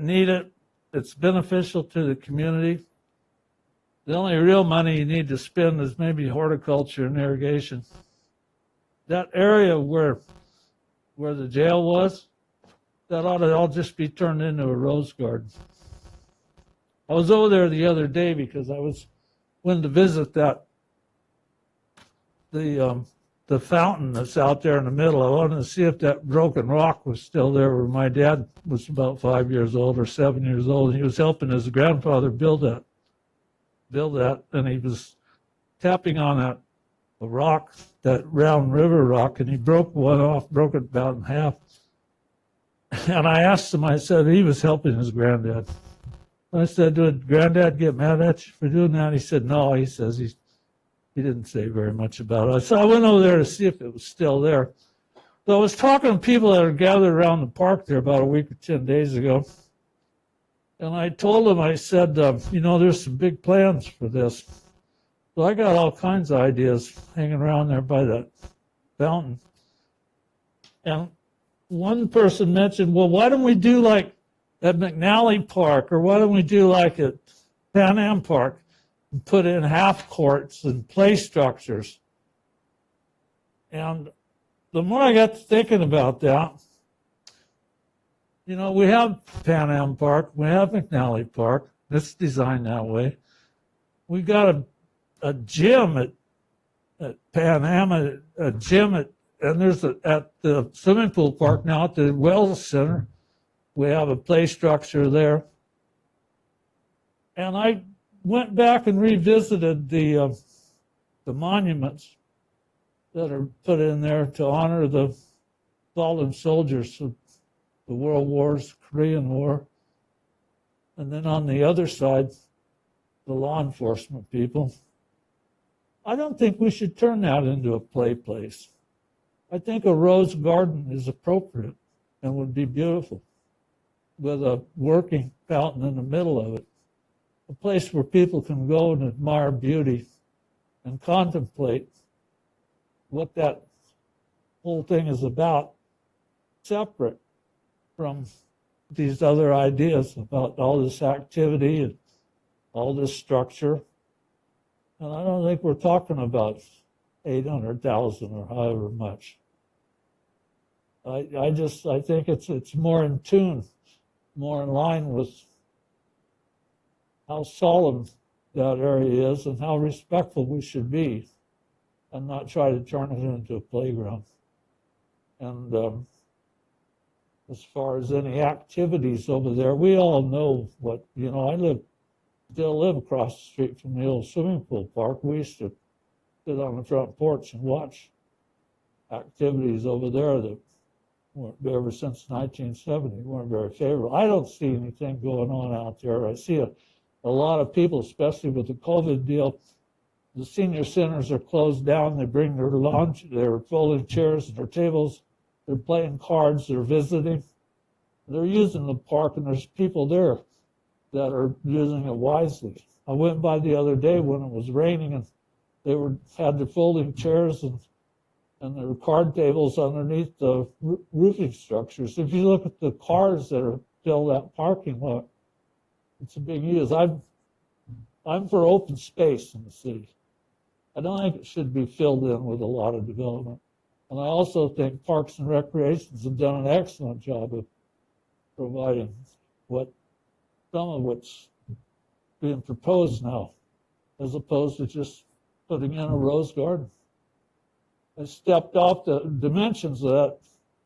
need it. It's beneficial to the community. The only real money you need to spend is maybe horticulture and irrigation. That area where the jail was, that ought to all just be turned into a rose garden. I was over there the other day because I went to visit the fountain that's out there in the middle. I wanted to see if that broken rock was still there where my dad was about 5 years old or 7 years old. And he was helping his grandfather build that. And he was tapping on a rock, that round river rock, and he broke one off, broke it about in half. And I asked him, I said, he was helping his granddad. I said, did granddad get mad at you for doing that? He said, no. He says he didn't say very much about it. So I went over there to see if it was still there. So I was talking to people that are gathered around the park there about a week or 10 days ago. And I told them, I said, there's some big plans for this. So I got all kinds of ideas hanging around there by that fountain. And one person mentioned, well, why don't we do like at McNally Park, or why don't we do like at Pan Am Park and put in half courts and play structures? And the more I got to thinking about that, we have Pan Am Park, we have McNally Park. It's designed that way. We got a gym at Pan Am, a gym and there's at the swimming pool park now at the Wells Center. We have a play structure there. And I went back and revisited the monuments that are put in there to honor the fallen soldiers of the World Wars, Korean War. And then on the other side, the law enforcement people. I don't think we should turn that into a play place. I think a rose garden is appropriate and would be beautiful, with a working fountain in the middle of it, a place where people can go and admire beauty and contemplate what that whole thing is about, separate from these other ideas about all this activity and all this structure. And I don't think we're talking about 800,000 or however much. I think it's more in tune, more in line with how solemn that area is and how respectful we should be, and not try to turn it into a playground. And as far as any activities over there, we all know what, I still live across the street from the old swimming pool park. We used to sit on the front porch and watch activities over there that weren't ever since 1970, weren't very favorable. I don't see anything going on out there. I see a lot of people, especially with the COVID deal. The senior centers are closed down. They bring their lounge, their folding chairs and their tables. They're playing cards. They're visiting. They're using the park, and there's people there that are using it wisely. I went by the other day when it was raining, and they had their folding chairs and their card tables underneath the roofing structures. If you look at the cars that are fill that parking lot, it's a big use. I'm for open space in the city. I don't think it should be filled in with a lot of development. And I also think Parks and Recreations have done an excellent job of providing some of what's being proposed now, as opposed to just putting in a rose garden. I stepped off the dimensions of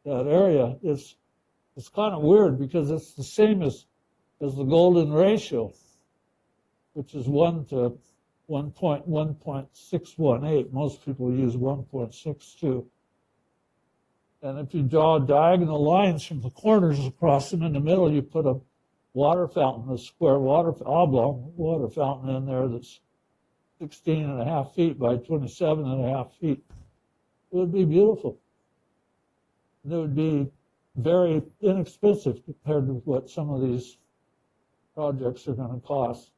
that area. It's kind of weird because it's the same as the golden ratio, which is 1 to 1.618. Most people use 1.62. And if you draw diagonal lines from the corners across them in the middle, you put a water fountain, a square oblong water fountain in there that's 16.5 feet by 27.5 feet. It would be beautiful. And it would be very inexpensive compared to what some of these projects are going to cost.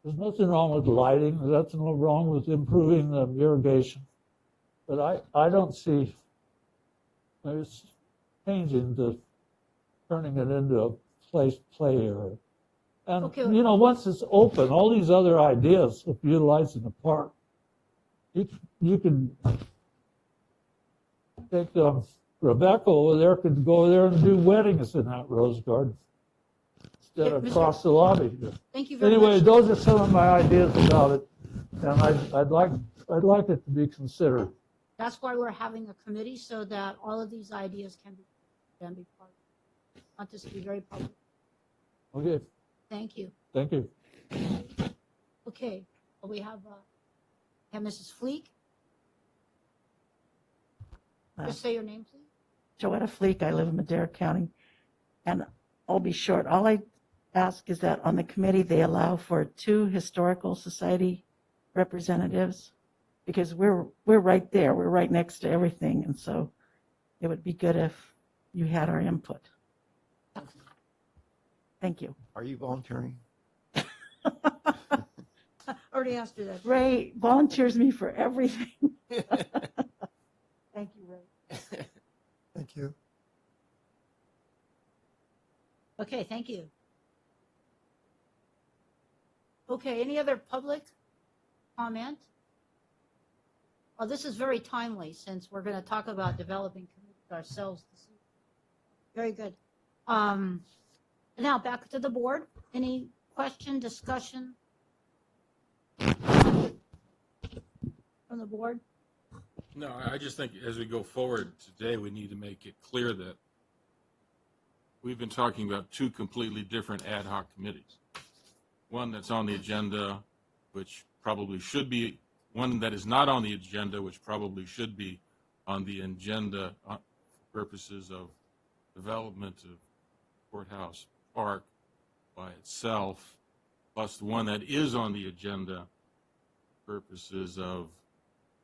There's nothing wrong with lighting. There's nothing wrong with improving the irrigation. But I don't see it's changing turning it into a play area. And, Okay. Once it's open, all these other ideas of utilizing the park, you can take Rebecca over there, could go over there and do weddings in that rose garden instead of Mr. across the lobby. Thank you very Anyway, much. those are some of my ideas about it, and I'd like it to be considered. That's why we're having a committee, so that all of these ideas can be part of it. I want this to be very public. Okay, Thank you. thank you. Okay, well, we have Mrs. Fleek. Just say your name, please. Joetta Fleek. I live in Madera County. and I'll be short. All I ask is that on the committee, they allow for 2 historical society representatives, because we're right there. We're right next to everything. And so it would be good if you had our input. Thank you. Are you volunteering? Already asked you that. Ray volunteers me for everything. Thank you, Ray. Thank you. Okay, thank you. Okay, any other public comment? Well, this is very timely since we're going to talk about developing communities ourselves this evening. Very good. Now back to the board. Any question, discussion from the board? No, I just think as we go forward today, we need to make it clear that we've been talking about 2 completely different ad hoc committees. One that's on the agenda, which probably should be, one that is not on the agenda, which probably should be on the agenda for purposes of development of Courthouse Park by itself, plus the one that is on the agenda purposes of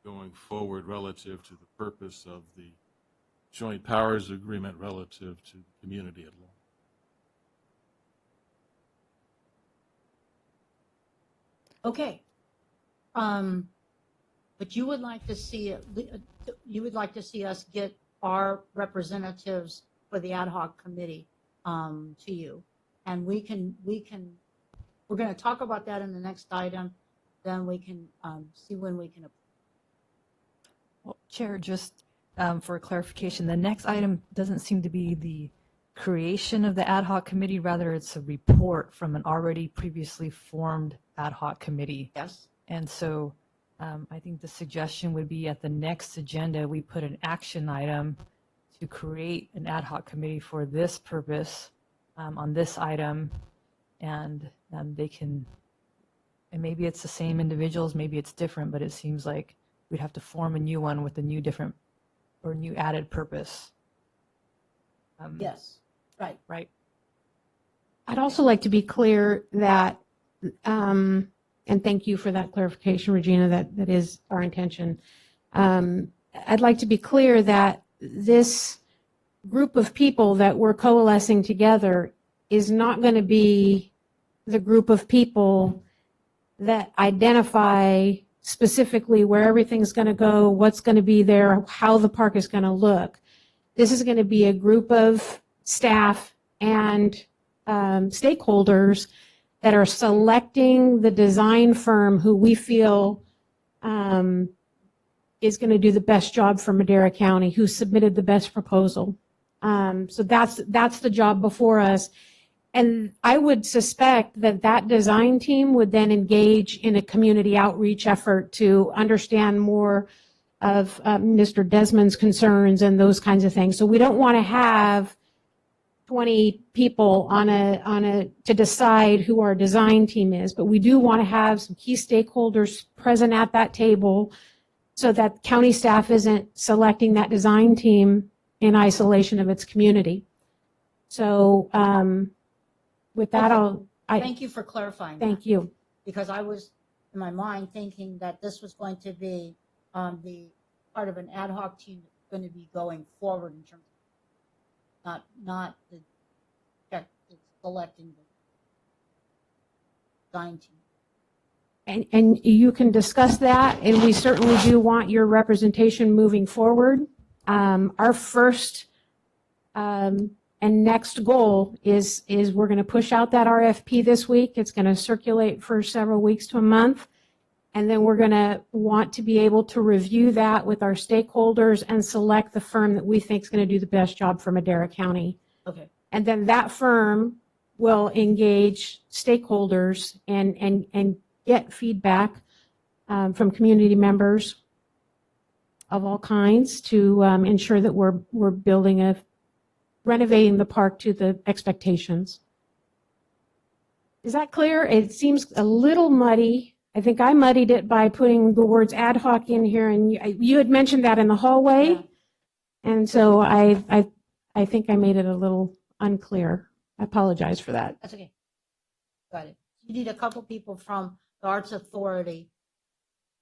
going forward relative to the purpose of the joint powers agreement relative to the community at large. Okay. But you would like to see us get our representatives for the ad hoc committee to you, and we're going to talk about that in the next item. Then we can see when we can. Well, Chair, just for clarification, the next item doesn't seem to be the creation of the ad hoc committee, rather it's a report from an already previously formed ad hoc committee. Yes. And so I think the suggestion would be at the next agenda, we put an action item to create an ad hoc committee for this purpose on this item, and they can, and maybe it's the same individuals, maybe it's different, but it seems like we'd have to form a new one with a new different or new added purpose. Yes, right. Right. I'd also like to be clear that, and thank you for that clarification, Regina, that is our intention. I'd like to be clear that this group of people that we're coalescing together is not going to be the group of people that identify specifically where everything's going to go, what's going to be there, how the park is going to look. This is going to be a group of staff and stakeholders that are selecting the design firm who we feel is going to do the best job for Madera County, who submitted the best proposal. So that's the job before us. And I would suspect that that design team would then engage in a community outreach effort to understand more of Mr. Desmond's concerns and those kinds of things. So we don't want to have 20 people to decide who our design team is, but we do want to have some key stakeholders present at that table so that county staff isn't selecting that design team in isolation of its community. So with that, Okay. Thank you for clarifying. Thank you. Because I was in my mind thinking that this was going to be the part of an ad hoc team that's going to be going forward in terms of not the selecting the design team. And you can discuss that, and we certainly do want your representation moving forward. Our first and next goal is we're going to push out that RFP this week. It's going to circulate for several weeks to a month. And then we're going to want to be able to review that with our stakeholders and select the firm that we think is going to do the best job for Madera County. Okay. And then that firm will engage stakeholders and get feedback from community members of all kinds to ensure that we're renovating the park to the expectations. Is that clear? It seems a little muddy. I think I muddied it by putting the words ad hoc in here, and you had mentioned that in the hallway. Yeah. And so I think I made it a little unclear. I apologize for that. That's okay. Got it. You need a couple people from the Arts Authority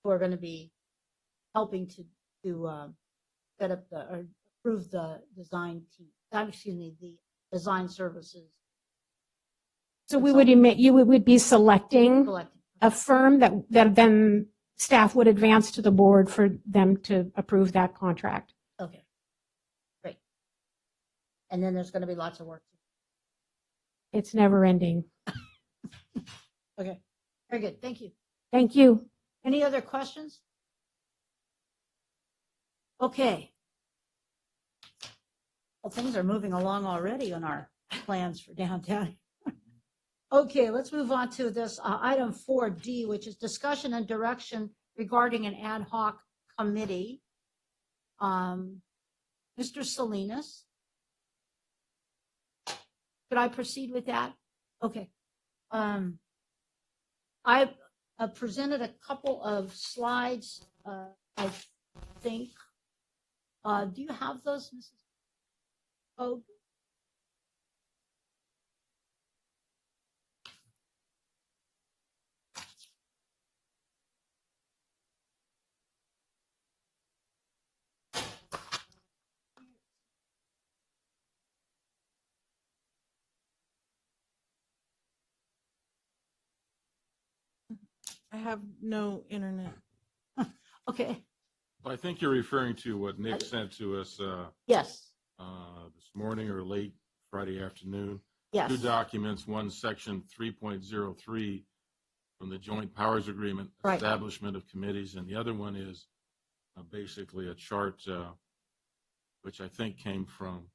who are going to be helping to set up or approve the design team. Excuse me, the design services. So you would be selecting Collecting. a firm that then staff would advance to the board for them to approve that contract. Okay. Great. And then there's going to be lots of work. It's never ending. Okay. Very good. Thank you. Thank you. Any other questions? Okay. Well, things are moving along already on our plans for downtown. Okay, let's move on to this item 4D, which is discussion and direction regarding an ad hoc committee. Mr. Salinas. Could I proceed with that? Okay. I presented a couple of slides, I think. Do you have those, Mrs. Hogue? I have no internet. Okay. Well, I think you're referring to what Nick sent to us Yes. this morning or late Friday afternoon. Yes. Two documents, one section 3.03 from the Joint Powers Agreement, Right. establishment of committees, and the other one is basically a chart which I think came from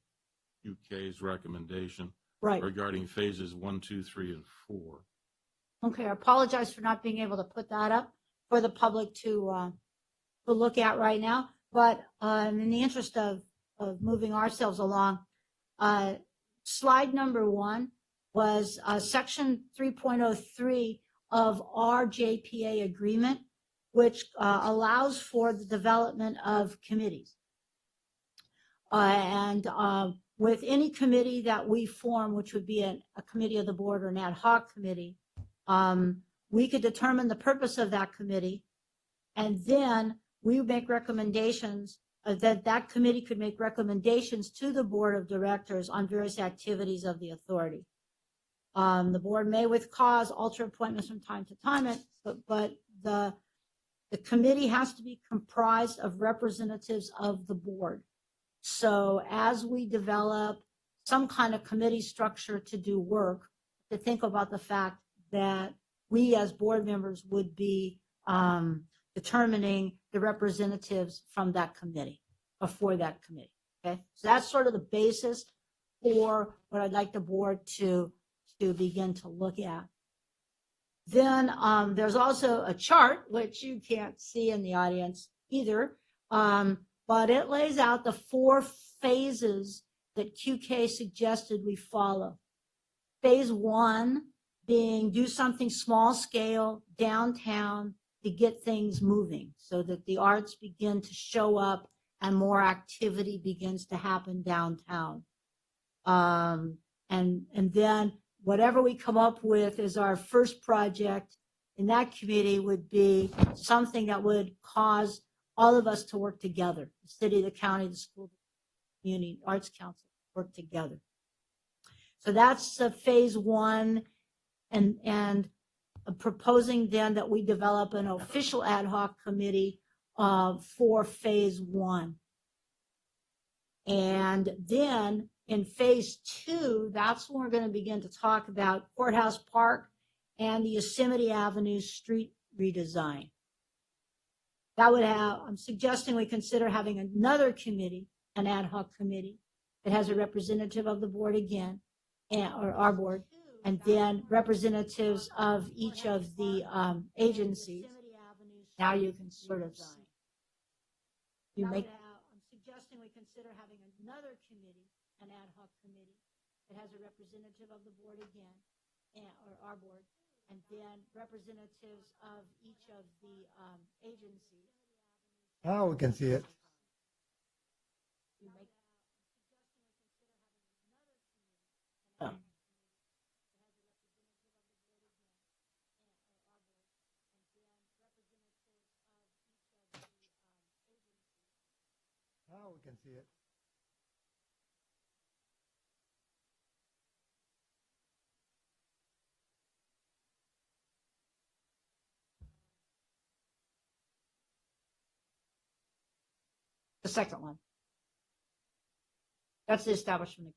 UK's recommendation Right. regarding phases 1, 2, 3, and 4. Okay. I apologize for not being able to put that up for the public to look at right now. But in the interest of moving ourselves along, slide number 1 was section 3.03 of our JPA agreement, which allows for the development of committees. And with any committee that we form, which would be a committee of the board or an ad hoc committee, we could determine the purpose of that committee, and then we make recommendations that committee could make recommendations to the board of directors on various activities of the authority. The board may with cause alter appointments from time to time, but the committee has to be comprised of representatives of the board. So as we develop some kind of committee structure to do work, to think about the fact that we as board members would be determining the representatives from that committee or for that committee. Okay, so that's sort of the basis for what I'd like the board to begin to look at. Then there's also a chart, which you can't see in the audience either, but it lays out the 4 phases that QK suggested we follow. Phase 1 being do something small scale downtown to get things moving so that the arts begin to show up and more activity begins to happen downtown. And then whatever we come up with as our first project in that committee would be something that would cause all of us to work together. The city, the county, the school, the community, arts council work together. So that's phase 1. And proposing then that we develop an official ad hoc committee for phase 1. And then in phase 2, that's when we're going to begin to talk about Courthouse Park and the Yosemite Avenue street redesign. That would have, I'm suggesting we consider having another committee, an ad hoc committee that has a representative of the board again, or our board, and then representatives of each of the agencies. Now you can sort of see. You make. I'm suggesting we consider having another committee, an ad hoc committee that has a representative of the board again, or our board, and then representatives of each of the agencies. Now we can see it. You make. We can see it. The second one. That's the establishment.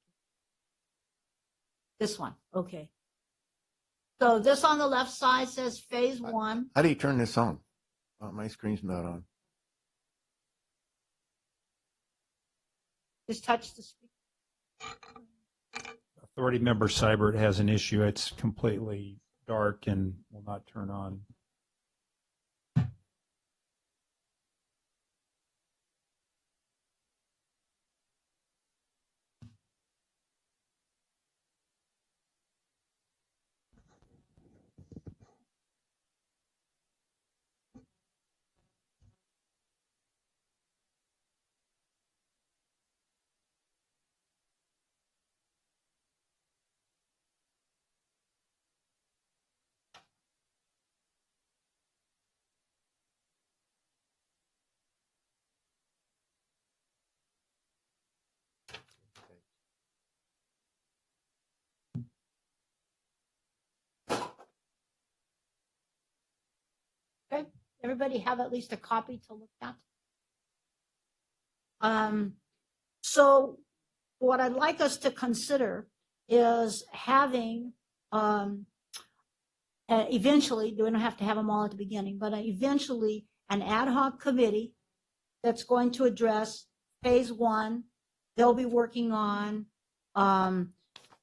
This one, okay. So this on the left side says phase one. How do you turn this on? My screen's not on. Just touch the speaker. Authority member Seibert has an issue. It's completely dark and will not turn on. Okay, everybody have at least a copy to look at? So what I'd like us to consider is having, eventually, we don't have to have them all at the beginning, but eventually an ad hoc committee that's going to address phase one. They'll be working on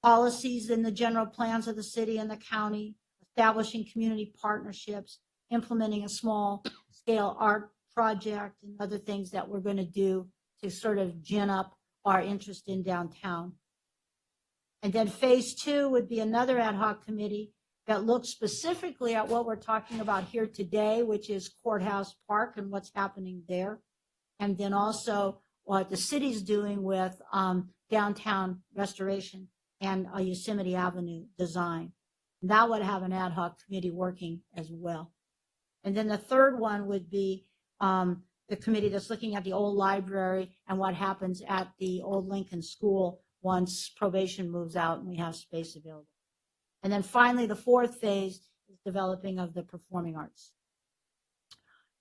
policies in the general plans of the city and the county, establishing community partnerships, implementing a small scale art project and other things that we're going to do to sort of gin up our interest in downtown. And then phase two would be another ad hoc committee that looks specifically at what we're talking about here today, which is Courthouse Park and what's happening there. And then also what the city's doing with downtown restoration and Yosemite Avenue design. And that would have an ad hoc committee working as well. And then the third one would be the committee that's looking at the old library and what happens at the old Lincoln School once probation moves out and we have space available. And then finally, the fourth phase is developing of the performing arts.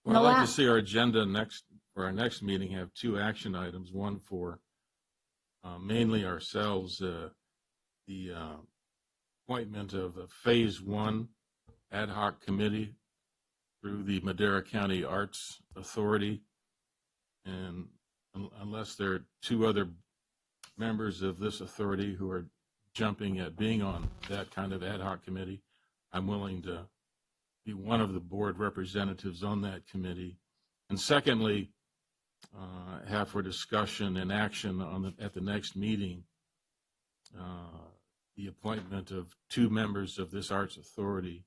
Well, I'd like to see our agenda for our next meeting have two action items, one for mainly ourselves, the appointment of a phase one ad hoc committee through the Madera County Arts Authority. And unless there are two other members of this authority who are jumping at being on that kind of ad hoc committee, I'm willing to be one of the board representatives on that committee. And secondly, have for discussion and action at the next meeting the appointment of two members of this arts authority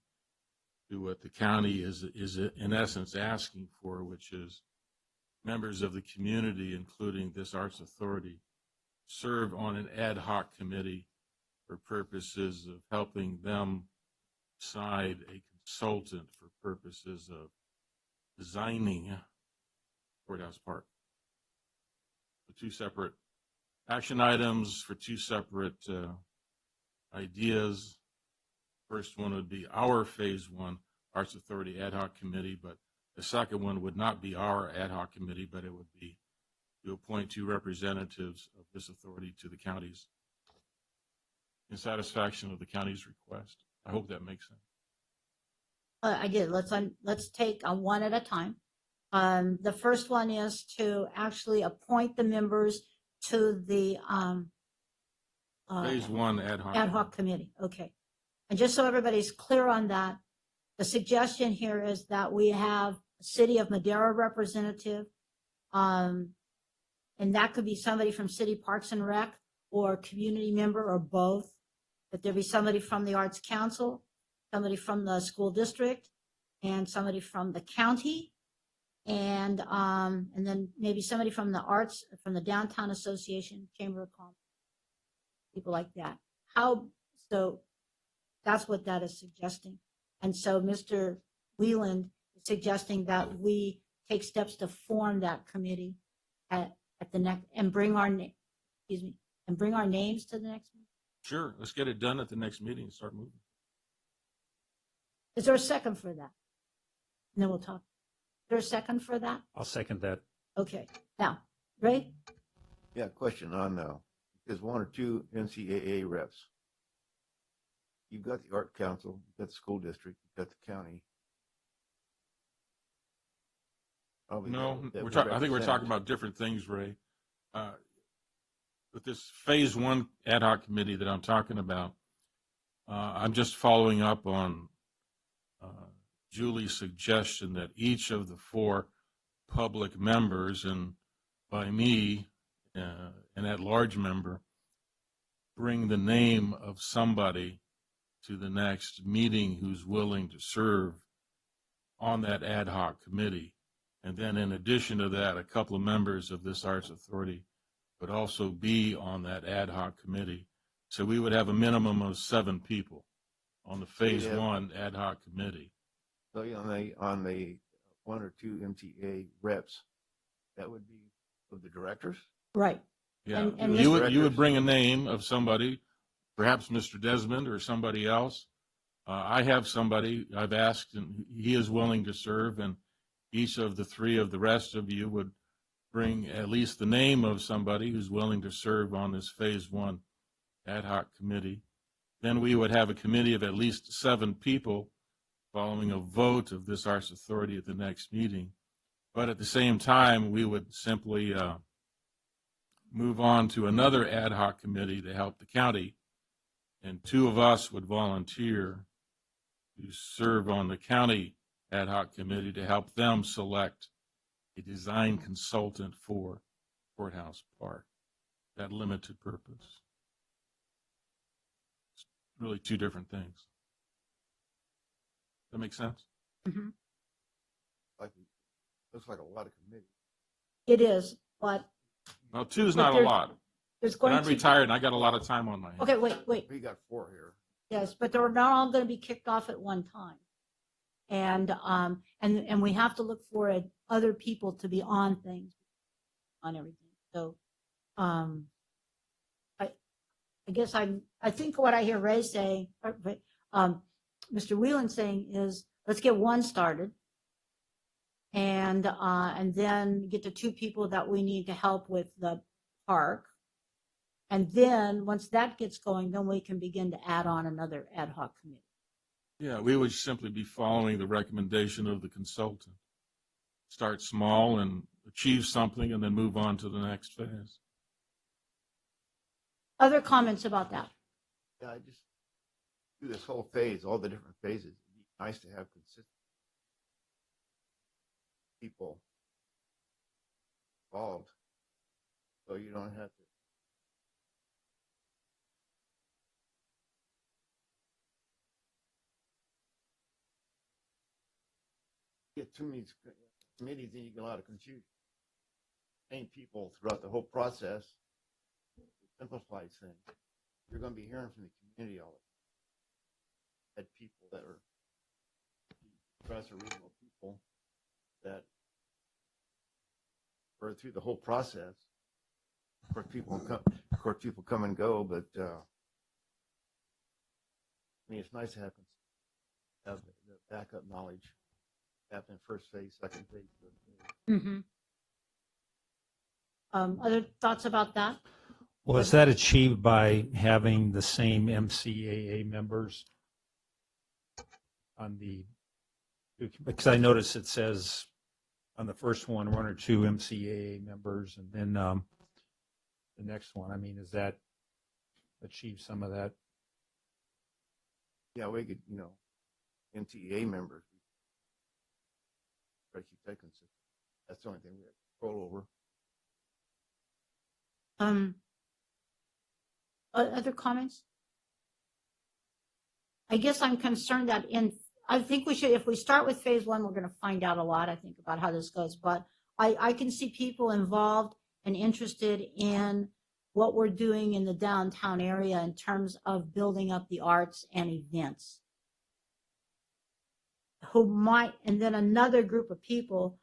to what the county is in essence asking for, which is members of the community, including this arts authority, serve on an ad hoc committee for purposes of helping them decide a consultant for purposes of designing Courthouse Park. The two separate action items for two separate ideas. First one would be our phase one Arts Authority ad hoc committee, but the second one would not be our ad hoc committee, but it would be to appoint two representatives of this authority to the counties in satisfaction of the county's request. I hope that makes sense. I did. Let's take one at a time. The first one is to actually appoint the members to the phase one ad hoc committee. Okay. And just so everybody's clear on that, the suggestion here is that we have a City of Madera representative, and that could be somebody from City Parks and Rec or community member or both. That there be somebody from the Arts Council, somebody from the school district, and somebody from the county, and then maybe somebody from the arts, from the Downtown Association, Chamber of Commerce, people like that. So that's what that is suggesting. And so Mr. Wieland is suggesting that we take steps to form that committee at the next, and bring our, excuse me, and bring our names to the next meeting? Sure, let's get it done at the next meeting and start moving. Is there a second for that? And then we'll talk. Is there a second for that? I'll second that. Okay, now, Ray? Yeah, question on, there's one or two NCAA reps. You've got the art council, you've got the school district, you've got the county. Probably No, that I think we're represent- talking about different things, Ray. With this phase one ad hoc committee that I'm talking about, I'm just following up on Julie's suggestion that each of the four public members, and by me, an at-large member, bring the name of somebody to the next meeting who's willing to serve on that ad hoc committee. And then in addition to that, a couple of members of this Arts Authority would also be on that ad hoc committee. So we would have a minimum of 7 people on the phase Yeah. one ad hoc committee. So on the one or two MTA reps, that would be of the directors? Right. Yeah, And you Mr. would bring a name of somebody, perhaps Mr. Desmond or somebody else. I have somebody I've asked, and he is willing to serve, and each of the 3 of the rest of you would bring at least the name of somebody who's willing to serve on this phase one ad hoc committee. Then we would have a committee of at least 7 people following a vote of this Arts Authority at the next meeting. But at the same time, we would simply move on to another ad hoc committee to help the county, and 2 of us would volunteer to serve on the county ad hoc committee to help them select a design consultant for Courthouse Park, that limited purpose. It's really 2 different things. That make sense? Mhm. Looks like a lot of committees. It is, but Well, 2 is But not a there's- lot. there's But going I'm to. retired and I got a lot of time on my hands. Okay, wait. We got 4 here. Yes, but they're not all going to be kicked off at one time. And we have to look for other people to be on things, on everything. So, I guess I think what I hear Ray saying, Mr. Whelan saying is, let's get one started. And then get the 2 people that we need to help with the park. And then, once that gets going, then we can begin to add on another ad hoc committee. Yeah, we would simply be following the recommendation of the consultant. Start small and achieve something and then move on to the next phase. Other comments about that? Yeah, I just do this whole phase, all the different phases. It'd be nice to have consistent people involved, so you don't have to. Get too many committees, then you get a lot of confusion. Same people throughout the whole process. It simplifies things. You're going to be hearing from the community all the time. Had people that are press or regional people that were through the whole process. Of course, people come and go, but I mean, it's nice to have the backup knowledge. Happen first phase, second phase, third phase. Mm-hmm. Other thoughts about that? Well, is that achieved by having the same MCAA members on the, because I notice it says on the first one or 2 MCAA members, and then the next one, I mean, does that achieve some of that? Yeah, we could, MTA members. Try to keep that consistent. That's the only thing we have control over. Other comments? I guess I'm concerned that I think we should, if we start with phase one, we're going to find out a lot, I think, about how this goes. But I can see people involved and interested in what we're doing in the downtown area in terms of building up the arts and events. And then another group of people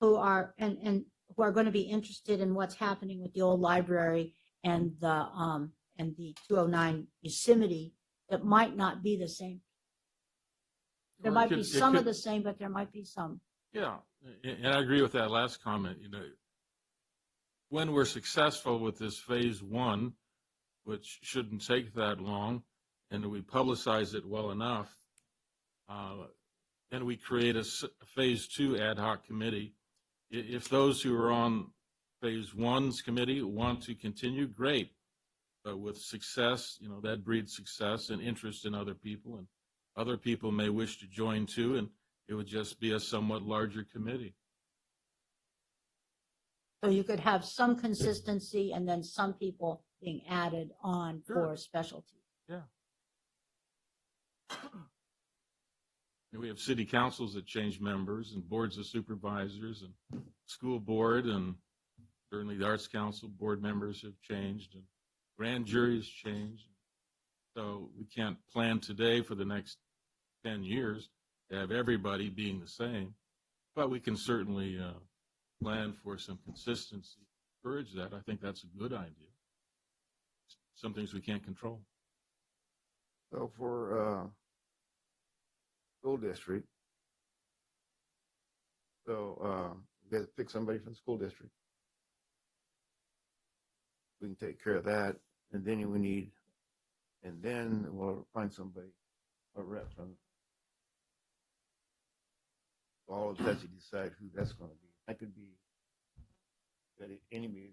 who are, and who are going to be interested in what's happening with the old library and the 209 Yosemite, it might not be the same. There Well, might be it some of could- the same, but there might be some. Yeah, and I agree with that last comment. When we're successful with this phase one, which shouldn't take that long, and we publicize it well enough, then we create a phase two ad hoc committee. If those who are on phase one's committee want to continue, great. But with success, that breeds success and interest in other people, and other people may wish to join too, and it would just be a somewhat larger committee. So you could have some consistency and then some people being added on Sure. for specialty. Yeah. And we have city councils that change members and boards of supervisors and school board, and certainly the Arts Council board members have changed and grand juries changed. So we can't plan today for the next 10 years to have everybody being the same, but we can certainly plan for some consistency, encourage that. I think that's a good idea. Some things we can't control. So for school district, so we got to pick somebody from the school district. We can take care of that, and then we'll find somebody, a rep from. All of that, you decide who that's going to be. That could be at any meeting.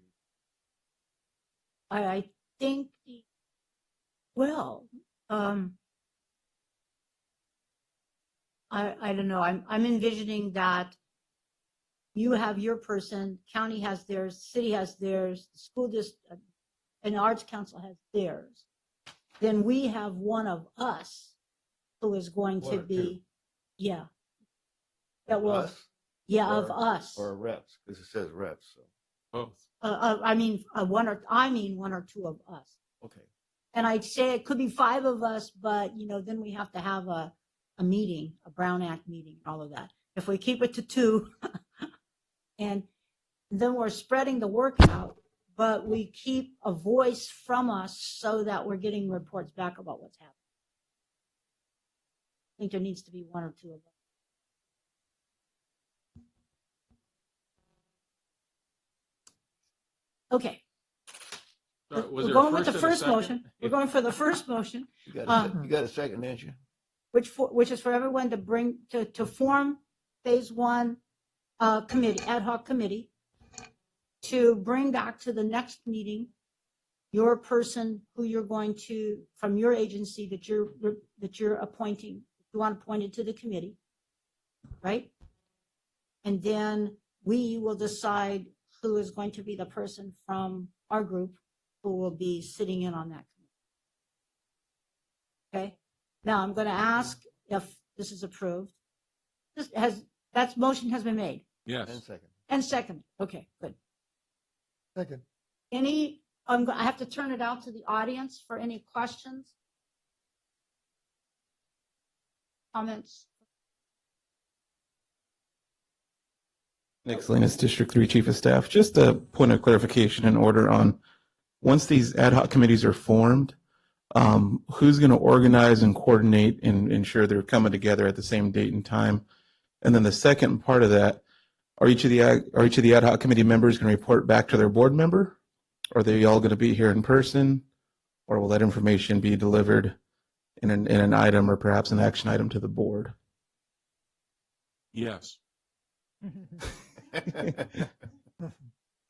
I think, well, I don't know. I'm envisioning that you have your person, county has theirs, city has theirs, school district, and Arts Council has theirs. Then we have one of us who is going One to or be, two. yeah. That will, Us yeah, of or- us. or reps, because it says reps. So Both. I mean, one or two of us. okay, And I'd say it could be five of us, but then we have to have a meeting, a Brown Act meeting, all of that. If we keep it to two, and then we're spreading the work out, but we keep a voice from us so that we're getting reports back about what's happening. I think there needs to be one or two of us. Okay. Was We're there a going with the and a first second? motion. We're going for the first motion, you got a second, didn't you? which is for everyone to form phase one committee, ad hoc committee, to bring back to the next meeting your person who you're going to, from your agency that you're appointing, you want appointed to the committee, right? And then we will decide who is going to be the person from our group who will be sitting in on that committee. Okay? Now I'm going to ask if this is approved. That motion has been made And Yes. second. and second. Okay, good. Second. I have to turn it out to the audience for any questions, comments. Nick Salinas, District 3 Chief of Staff. Just a point of clarification in order on, once these ad hoc committees are formed, who's going to organize and coordinate and ensure they're coming together at the same date and time? And then the second part of that, are each of the ad hoc committee members going to report back to their board member? Are they all going to be here in person? Or will that information be delivered in an item or perhaps an action item to the board? Yes.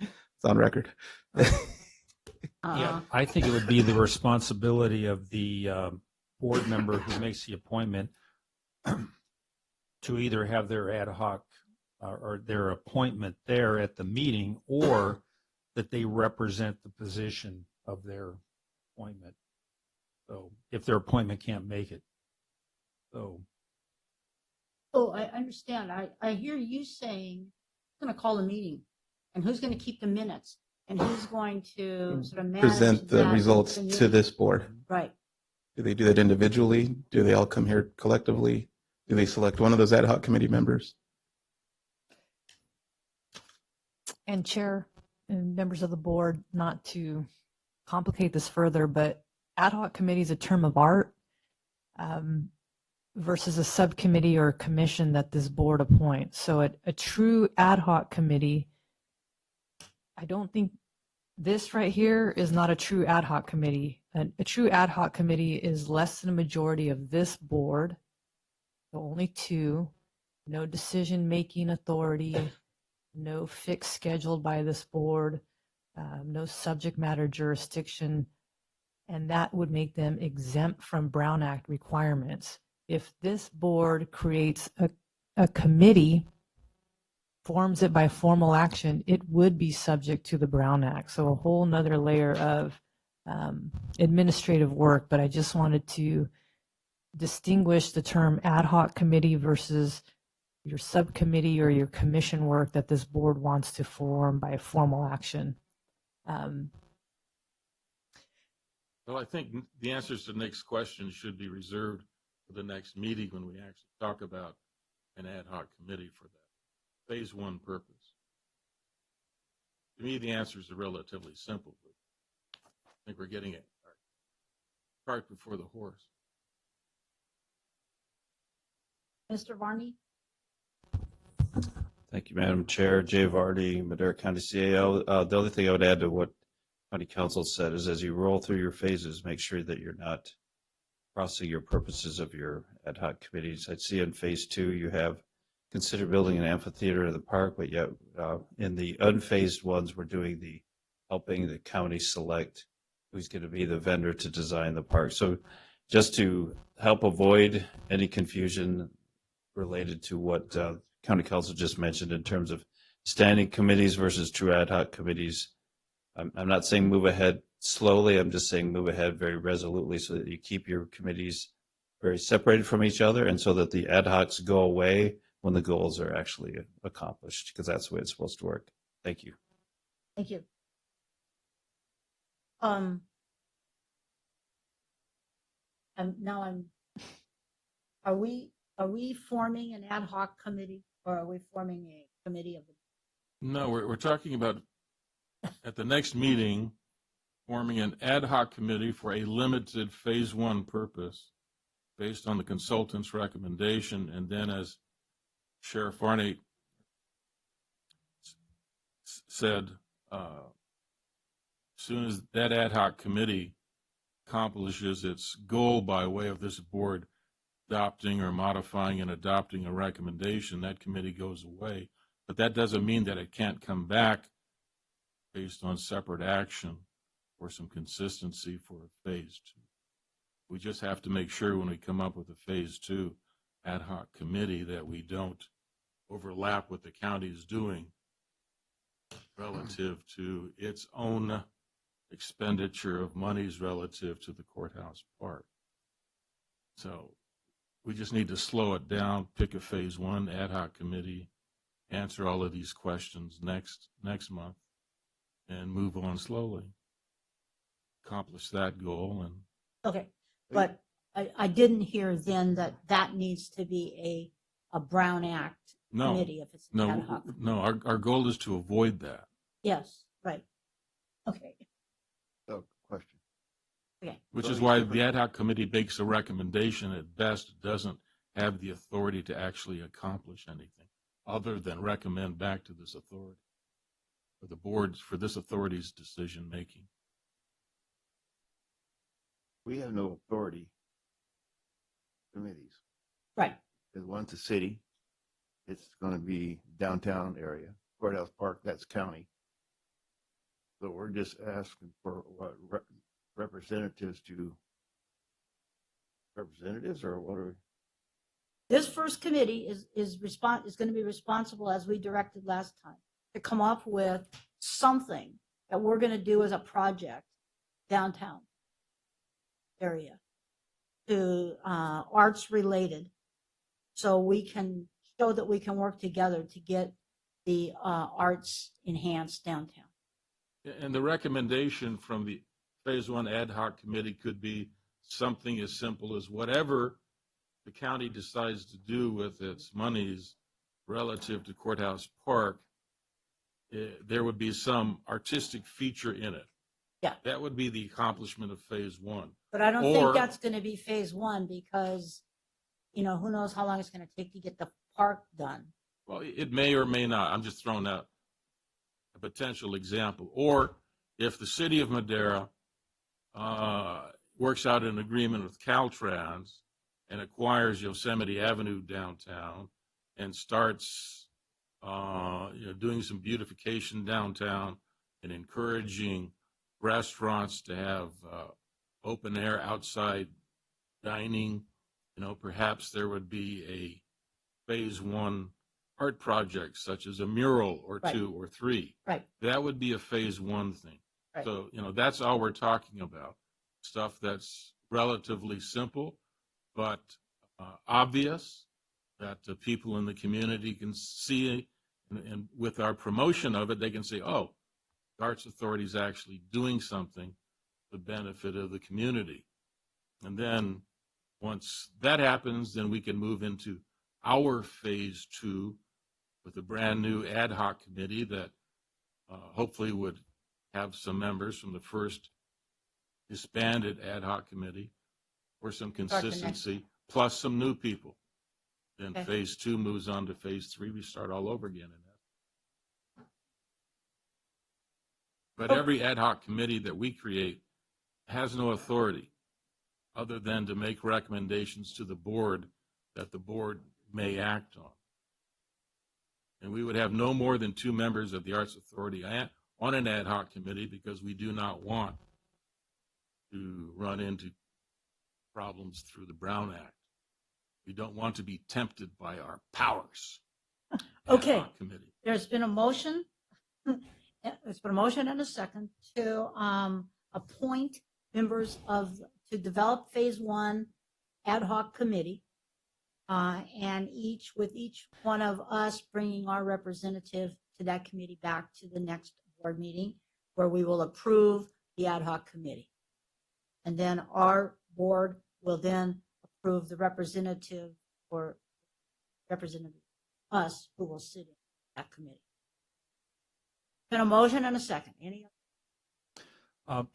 It's on record. Yeah, I think it would be the responsibility of the board member who makes the appointment to either have their ad hoc or their appointment there at the meeting, or that they represent the position of their appointment. So if their appointment can't make it. So Oh, I understand. I hear you saying, who's going to call a meeting and who's going to keep the minutes and who's going to sort of manage Present the that results within to your- this board. Right. Do they do that individually? Do they all come here collectively? Do they select one of those ad hoc committee members? And Chair and members of the board, not to complicate this further, but ad hoc committee is a term of art versus a subcommittee or a commission that this board appoints. So a true ad hoc committee, I don't think this right here is not a true ad hoc committee. A true ad hoc committee is less than a majority of this board, so only two, no decision-making authority, no fixed schedule by this board, no subject matter jurisdiction, and that would make them exempt from Brown Act requirements. If this board creates a committee, forms it by formal action, it would be subject to the Brown Act. So a whole nother layer of administrative work, but I just wanted to distinguish the term ad hoc committee versus your subcommittee or your commission work that this board wants to form by formal action. Well, I think the answers to the next question should be reserved for the next meeting when we actually talk about an ad hoc committee for that phase one purpose. To me, the answers are relatively simple, but I think we're getting it cart before the horse. Mr. Varney? Thank you, Madam Chair. Jay Vardy, Madera County CAO. The only thing I would add to what County Council said is as you roll through your phases, make sure that you're not crossing your purposes of your ad hoc committees. I'd see in phase two, you have consider building an amphitheater in the park, but yet in the unphased ones, we're doing helping the county select who's going to be the vendor to design the park. So just to help avoid any confusion related to what County Council just mentioned in terms of standing committees versus true ad hoc committees, I'm not saying move ahead slowly. I'm just saying move ahead very resolutely so that you keep your committees very separated from each other and so that the ad hocs go away when the goals are actually accomplished, because that's the way it's supposed to work. Thank you. Thank you. Are we forming an ad hoc committee, or are we forming a committee of the? No, we're talking about at the next meeting forming an ad hoc committee for a limited phase one purpose based on the consultant's recommendation, and then as Sheriff Varney said, as soon as that ad hoc committee accomplishes its goal by way of this board adopting or modifying and adopting a recommendation, that committee goes away. But that doesn't mean that it can't come back based on separate action or some consistency for a phase two. We just have to make sure when we come up with a phase two ad hoc committee that we don't overlap what the county is doing relative to its own expenditure of monies relative to the courthouse park. So we just need to slow it down, pick a phase one ad hoc committee, answer all of these questions next month, and move on slowly. Accomplish that goal. And Okay, but I didn't hear then that needs to be a Brown Act committee if it's ad hoc. No, our goal is to avoid that. Yes, right. Okay. So, question. Okay. Which is why the ad hoc committee makes a recommendation. At best, it doesn't have the authority to actually accomplish anything other than recommend back to this authority, for the boards, for this authority's decision making. We have no authority committees. Right. Because one's a city, it's going to be downtown area, courthouse park, that's county. So we're just asking for what representatives or what are we? This first committee is going to be responsible, as we directed last time, to come up with something that we're going to do as a project downtown area to arts related, so we can show that we can work together to get the arts enhanced downtown. And the recommendation from the phase one ad hoc committee could be something as simple as whatever the county decides to do with its monies relative to Courthouse Park, there would be some artistic feature in it. Yeah. That would be the accomplishment of phase one. But I don't Or- think that's going to be phase one because, who knows how long it's going to take to get the park done. Well, it may or may not. I'm just throwing out a potential example. Or if the city of Madera works out an agreement with Caltrans and acquires Yosemite Avenue downtown and starts doing some beautification downtown and encouraging restaurants to have open air outside dining, perhaps there would be a phase one art project such as a mural or Right. 2 or 3. Right. That would be a phase one thing. Right. So, that's all we're talking about. Stuff that's relatively simple, but obvious that the people in the community can see. And with our promotion of it, they can say, oh, the Arts Authority is actually doing something for the benefit of the community. And then once that happens, then we can move into our phase 2 with a brand new ad hoc committee that hopefully would have some members from the first disbanded ad hoc committee or some Start the next consistency, plus some new people. Then Okay. phase 2 moves on to phase 3. We start all over again in that. But every ad hoc committee that we create has no authority other than to make recommendations to the board that the board may act on. And we would have no more than 2 members of the Arts Authority on an ad hoc committee because we do not want to run into problems through the Brown Act. We don't want to be tempted by our powers. Okay. Ad hoc committee. There's been a motion. There's been a motion and a second to appoint members to develop phase one ad hoc committee. And with each one of us bringing our representative to that committee back to the next board meeting where we will approve the ad hoc committee. And then our board will then approve the representative or representative, us, who will sit in that committee. Been a motion and a second. Any?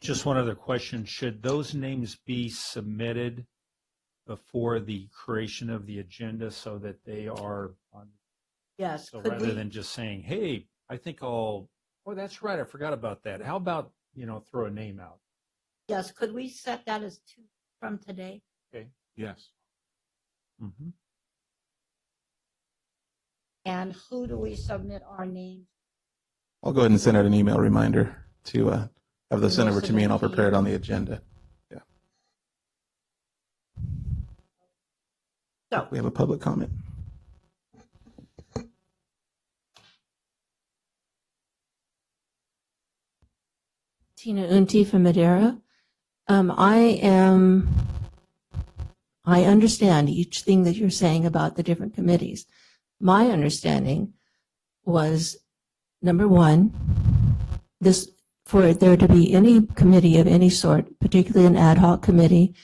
Just one other question. Should those names be submitted before the creation of the agenda so that they are on? Yes. So could rather we- than just saying, hey, I think oh, that's right, I forgot about that. How about, throw a name out? Yes, could we set that as 2 from today? Okay. Yes. Mm-hmm. And who do we submit our names? I'll go ahead and send out an email reminder to have those sent We'll over to me, and I'll submit to prepare it you. on the agenda. Yeah. So, We have a public comment. Tina Unti from Madera. I understand each thing that you're saying about the different committees. My understanding was, number one, for there to be any committee of any sort, particularly an ad hoc committee,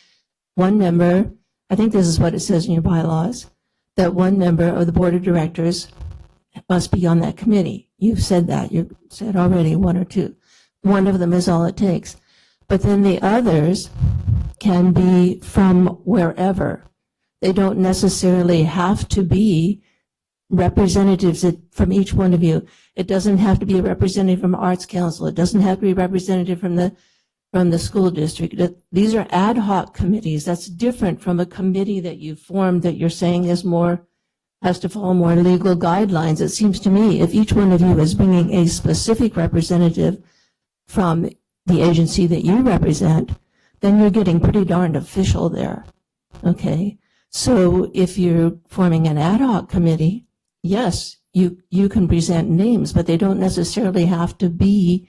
one member, I think this is what it says in your bylaws, that one member of the board of directors must be on that committee. You've said that. You've said already 1 or 2. One of them is all it takes. But then the others can be from wherever. They don't necessarily have to be representatives from each one of you. It doesn't have to be a representative from Arts Council. It doesn't have to be a representative from the school district. These are ad hoc committees. That's different from a committee that you formed that you're saying has to follow more legal guidelines. It seems to me if each one of you is bringing a specific representative from the agency that you represent, then you're getting pretty darned official there. Okay? So if you're forming an ad hoc committee, yes, you can present names, but they don't necessarily have to be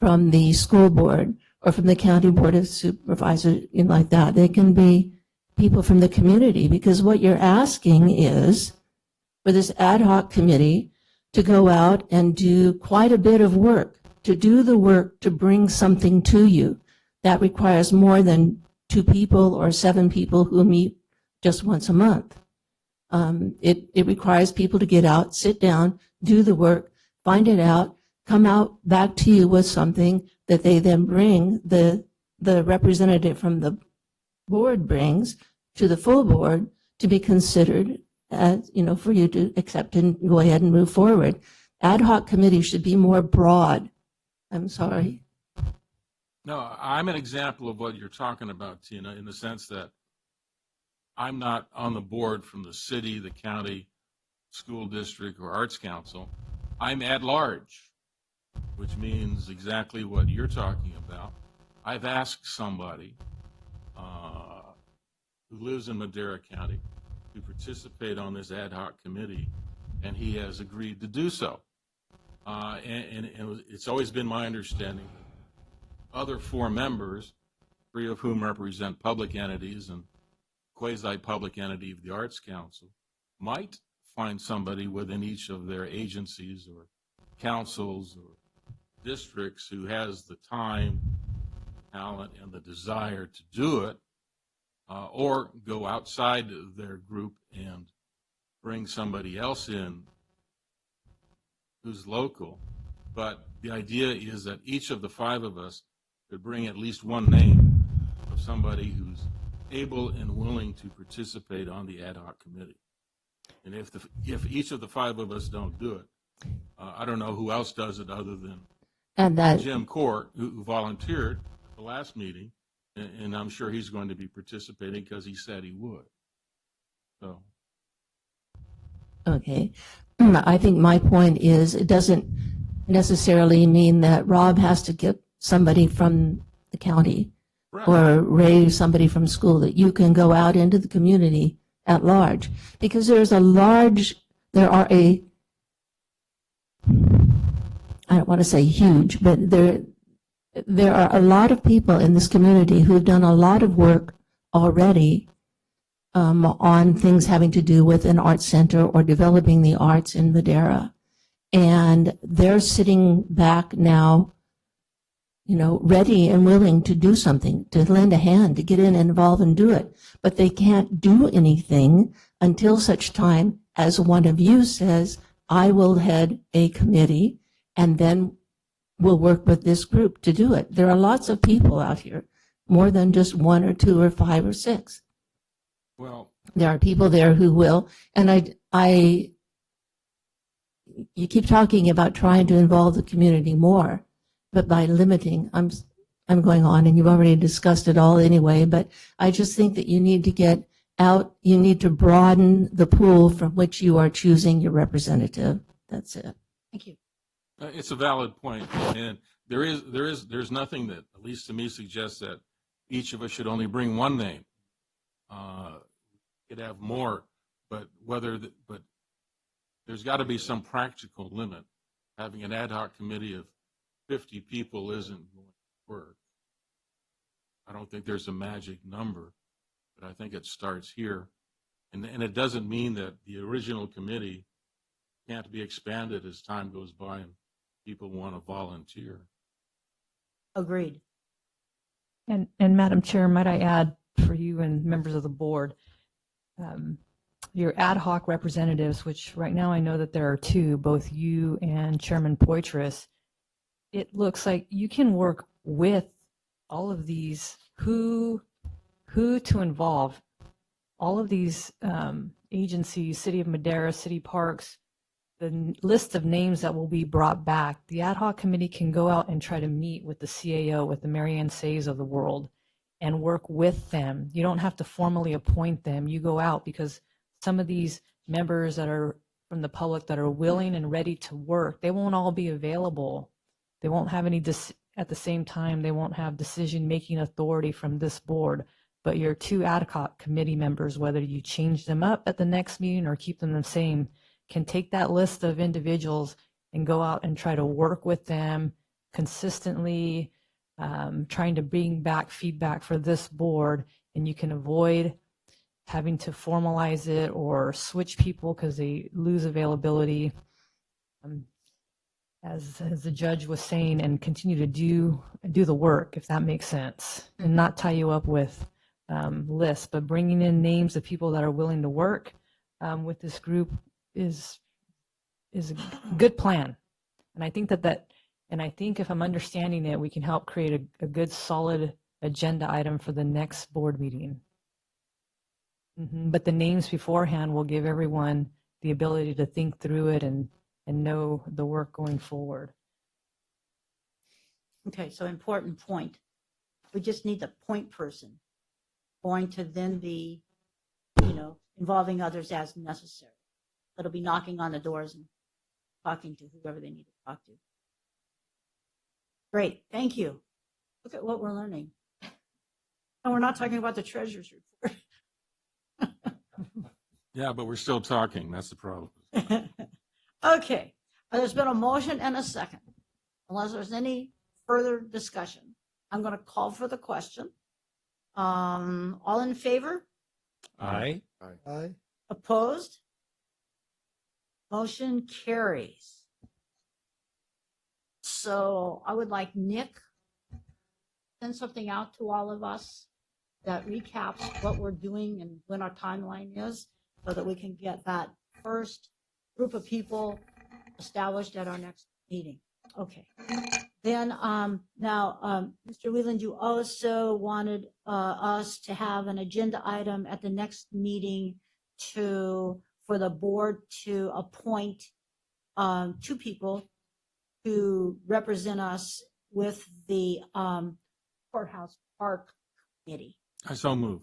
from the school board or from the county board of supervisors, like that. They can be people from the community, because what you're asking is for this ad hoc committee to go out and do quite a bit of work, to do the work to bring something to you. That requires more than 2 people or 7 people who meet just once a month. It requires people to get out, sit down, do the work, find it out, come out back to you with something that they then bring, the representative from the board brings to the full board to be considered as, for you to accept and go ahead and move forward. Ad hoc committee should be more broad. I'm sorry. No, I'm an example of what you're talking about, Tina, in the sense that I'm not on the board from the city, the county, school district, or arts council. I'm at large, which means exactly what you're talking about. I've asked somebody who lives in Madera County to participate on this ad hoc committee, and he has agreed to do so. And it's always been my understanding that other 4 members, 3 of whom represent public entities and quasi-public entity of the Arts Council, might find somebody within each of their agencies or councils or districts who has the time, talent, and the desire to do it, or go outside their group and bring somebody else in who's local. But the idea is that each of the 5 of us could bring at least one name of somebody who's able and willing to participate on the ad hoc committee. And if each of the 5 of us don't do it, I don't know who else does it other than Jim Court, who volunteered at the last meeting, and I'm sure he's going to be participating because he said he would. So. Okay. I think my point is it doesn't necessarily mean that Rob has to get somebody from the county or raise somebody from school, that you can go out into the community at large, because I don't want to say huge, but there are a lot of people in this community who have done a lot of work already on things having to do with an art center or developing the arts in Madera. And they're sitting back now, ready and willing to do something, to lend a hand, to get in and involve and do it. But they can't do anything until such time as one of you says, I will head a committee and then we'll work with this group to do it. There are lots of people out here, more than just 1 or 2 or 5 or 6. Well, there are people there who will, and you keep talking about trying to involve the community more, but by limiting, I'm going on, and you've already discussed it all anyway, but I just think that you need to get out, you need to broaden the pool from which you are choosing your representative. That's it. Thank you. It's a valid point, and there's nothing that, at least to me, suggests that each of us should only bring one name. Could have more, but there's got to be some practical limit. Having an ad hoc committee of 50 people isn't going to work. I don't think there's a magic number, but I think it starts here, and it doesn't mean that the original committee can't be expanded as time goes by and people want to volunteer. Agreed. And Madam Chair, might I add for you and members of the board, your ad hoc representatives, which right now I know that there are 2, both you and Chairman Poitras, it looks like you can work with all of these, who to involve, all of these agencies, City of Madera, City Parks, the list of names that will be brought back. The ad hoc committee can go out and try to meet with the CAO, with the Marianne Says of the world, and work with them. You don't have to formally appoint them. You go out, because some of these members that are from the public that are willing and ready to work, they won't all be available. They won't have any, at the same time, they won't have decision-making authority from this board. But your 2 ad hoc committee members, whether you change them up at the next meeting or keep them the same, can take that list of individuals and go out and try to work with them consistently, trying to bring back feedback for this board, and you can avoid having to formalize it or switch people because they lose availability, as the judge was saying, and continue to do the work, if that makes sense, and not tie you up with lists, but bringing in names of people that are willing to work with this group is a good plan. And I think that And I think if I'm understanding it, we can help create a good solid agenda item for the next board meeting. But the names beforehand will give everyone the ability to think through it and know the work going forward. Okay, so important point. We just need the point person going to then be, involving others as necessary. It'll be knocking on the doors and talking to whoever they need to talk to. Great, thank you. Look at what we're learning. And we're not talking about the treasurer's report. Yeah, but we're still talking. That's the problem. Okay, there's been a motion and a second. Unless there's any further discussion, I'm going to call for the question. All in favor? Aye. Aye. Opposed? Motion carries. So I would like Nick send something out to all of us that recaps what we're doing and when our timeline is, so that we can get that first group of people established at our next meeting. Okay. Then now, Mr. Wheeland, you also wanted us to have an agenda item at the next meeting for the board to appoint 2 people to represent us with the courthouse park committee. I so move.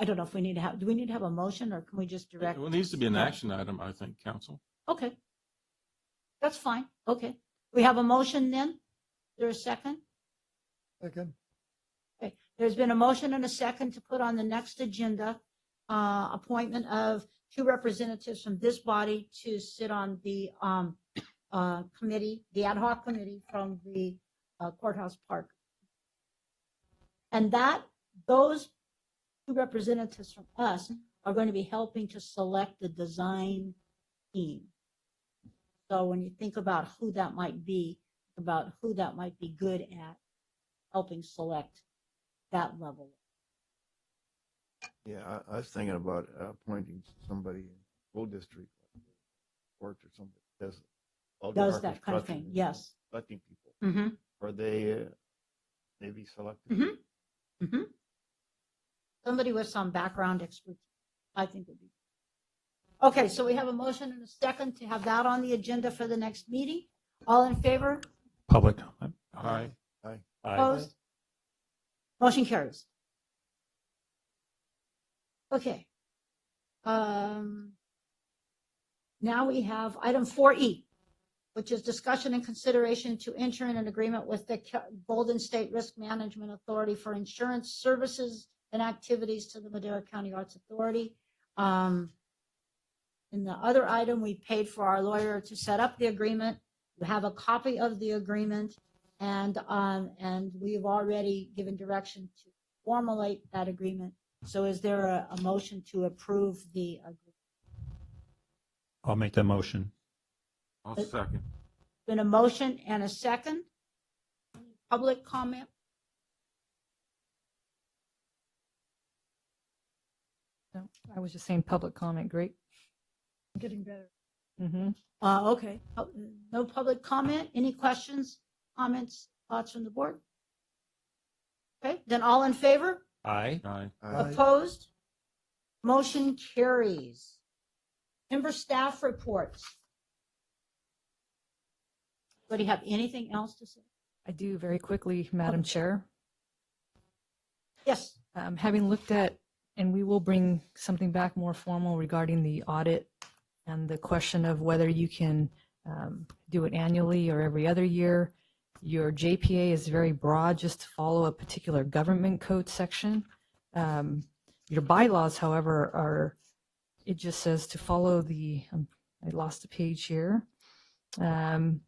I don't know if we need to have, do we need to have a motion, or can we just direct? Well, it needs to be an action item, I think, council. Okay. That's fine. Okay. We have a motion then? Is there a second? Second. Okay. There's been a motion and a second to put on the next agenda, appointment of 2 representatives from this body to sit on the committee, the ad hoc committee from the courthouse park. And those 2 representatives from us are going to be helping to select the design team. So when you think about who that might be, about who that might be good at helping select that level. Yeah, I was thinking about appointing somebody in school district, work or something, Does that kind of thing, yes. Selecting people. Mm-hmm. Or they be selected. Mm-hmm. Mm-hmm. Somebody with some background expertise, I think would be. Okay, so we have a motion and a second to have that on the agenda for the next meeting. All in favor? Public comment. Aye. Aye. Opposed? Motion carries. Okay. Now we have item 4E, which is discussion and consideration to enter in an agreement with the Golden State Risk Management Authority for insurance services and activities to the Madera County Arts Authority. In the other item, we paid for our lawyer to set up the agreement. You have a copy of the agreement, and we've already given direction to formulate that agreement. So is there a motion to approve the agreement? I'll make that motion. I'll second. Been a motion and a second. Public comment? No, I was just saying public comment, great. Getting better. Mm-hmm. Okay. No public comment. Any questions, comments, thoughts from the board? Okay, then all in favor? Aye. Aye. Opposed? Motion carries. Member staff reports. Anybody have anything else to say? I do very quickly, Madam Chair. Yes. Having looked at, and we will bring something back more formal regarding the audit and the question of whether you can do it annually or every other year. Your JPA is very broad, just to follow a particular government code section. Your bylaws, however, it just says to follow the, I lost a page here, to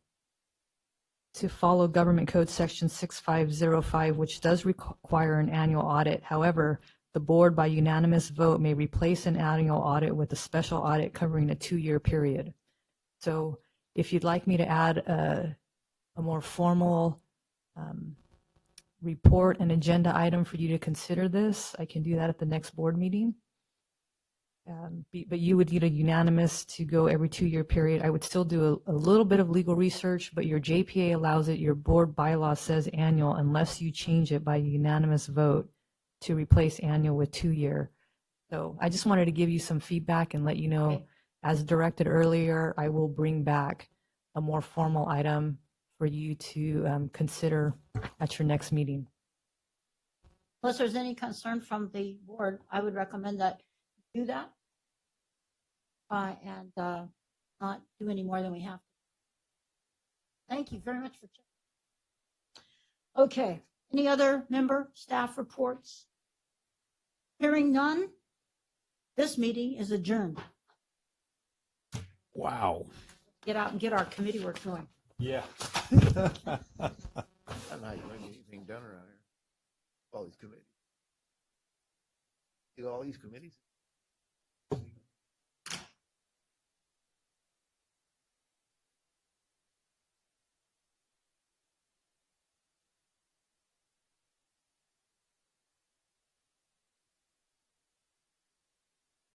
follow government code section 6505, which does require an annual audit. However, the board by unanimous vote may replace an annual audit with a special audit covering a 2-year period. So if you'd like me to add a more formal report and agenda item for you to consider this, I can do that at the next board meeting. But you would need a unanimous to go every 2-year period. I would still do a little bit of legal research, but your JPA allows it. Your board bylaw says annual unless you change it by unanimous vote to replace annual with 2-year. So I just wanted to give you some feedback and let you know, Okay. as directed earlier, I will bring back a more formal item for you to consider at your next meeting. Unless there's any concern from the board, I would recommend that you do that. And not do any more than we have. Thank you very much for checking. Okay, any other member, staff reports? Hearing none, this meeting is adjourned. Wow. Get out and get our committee work going. Yeah. I don't know how you want to get anything done around here. All these committees. You know, all these committees.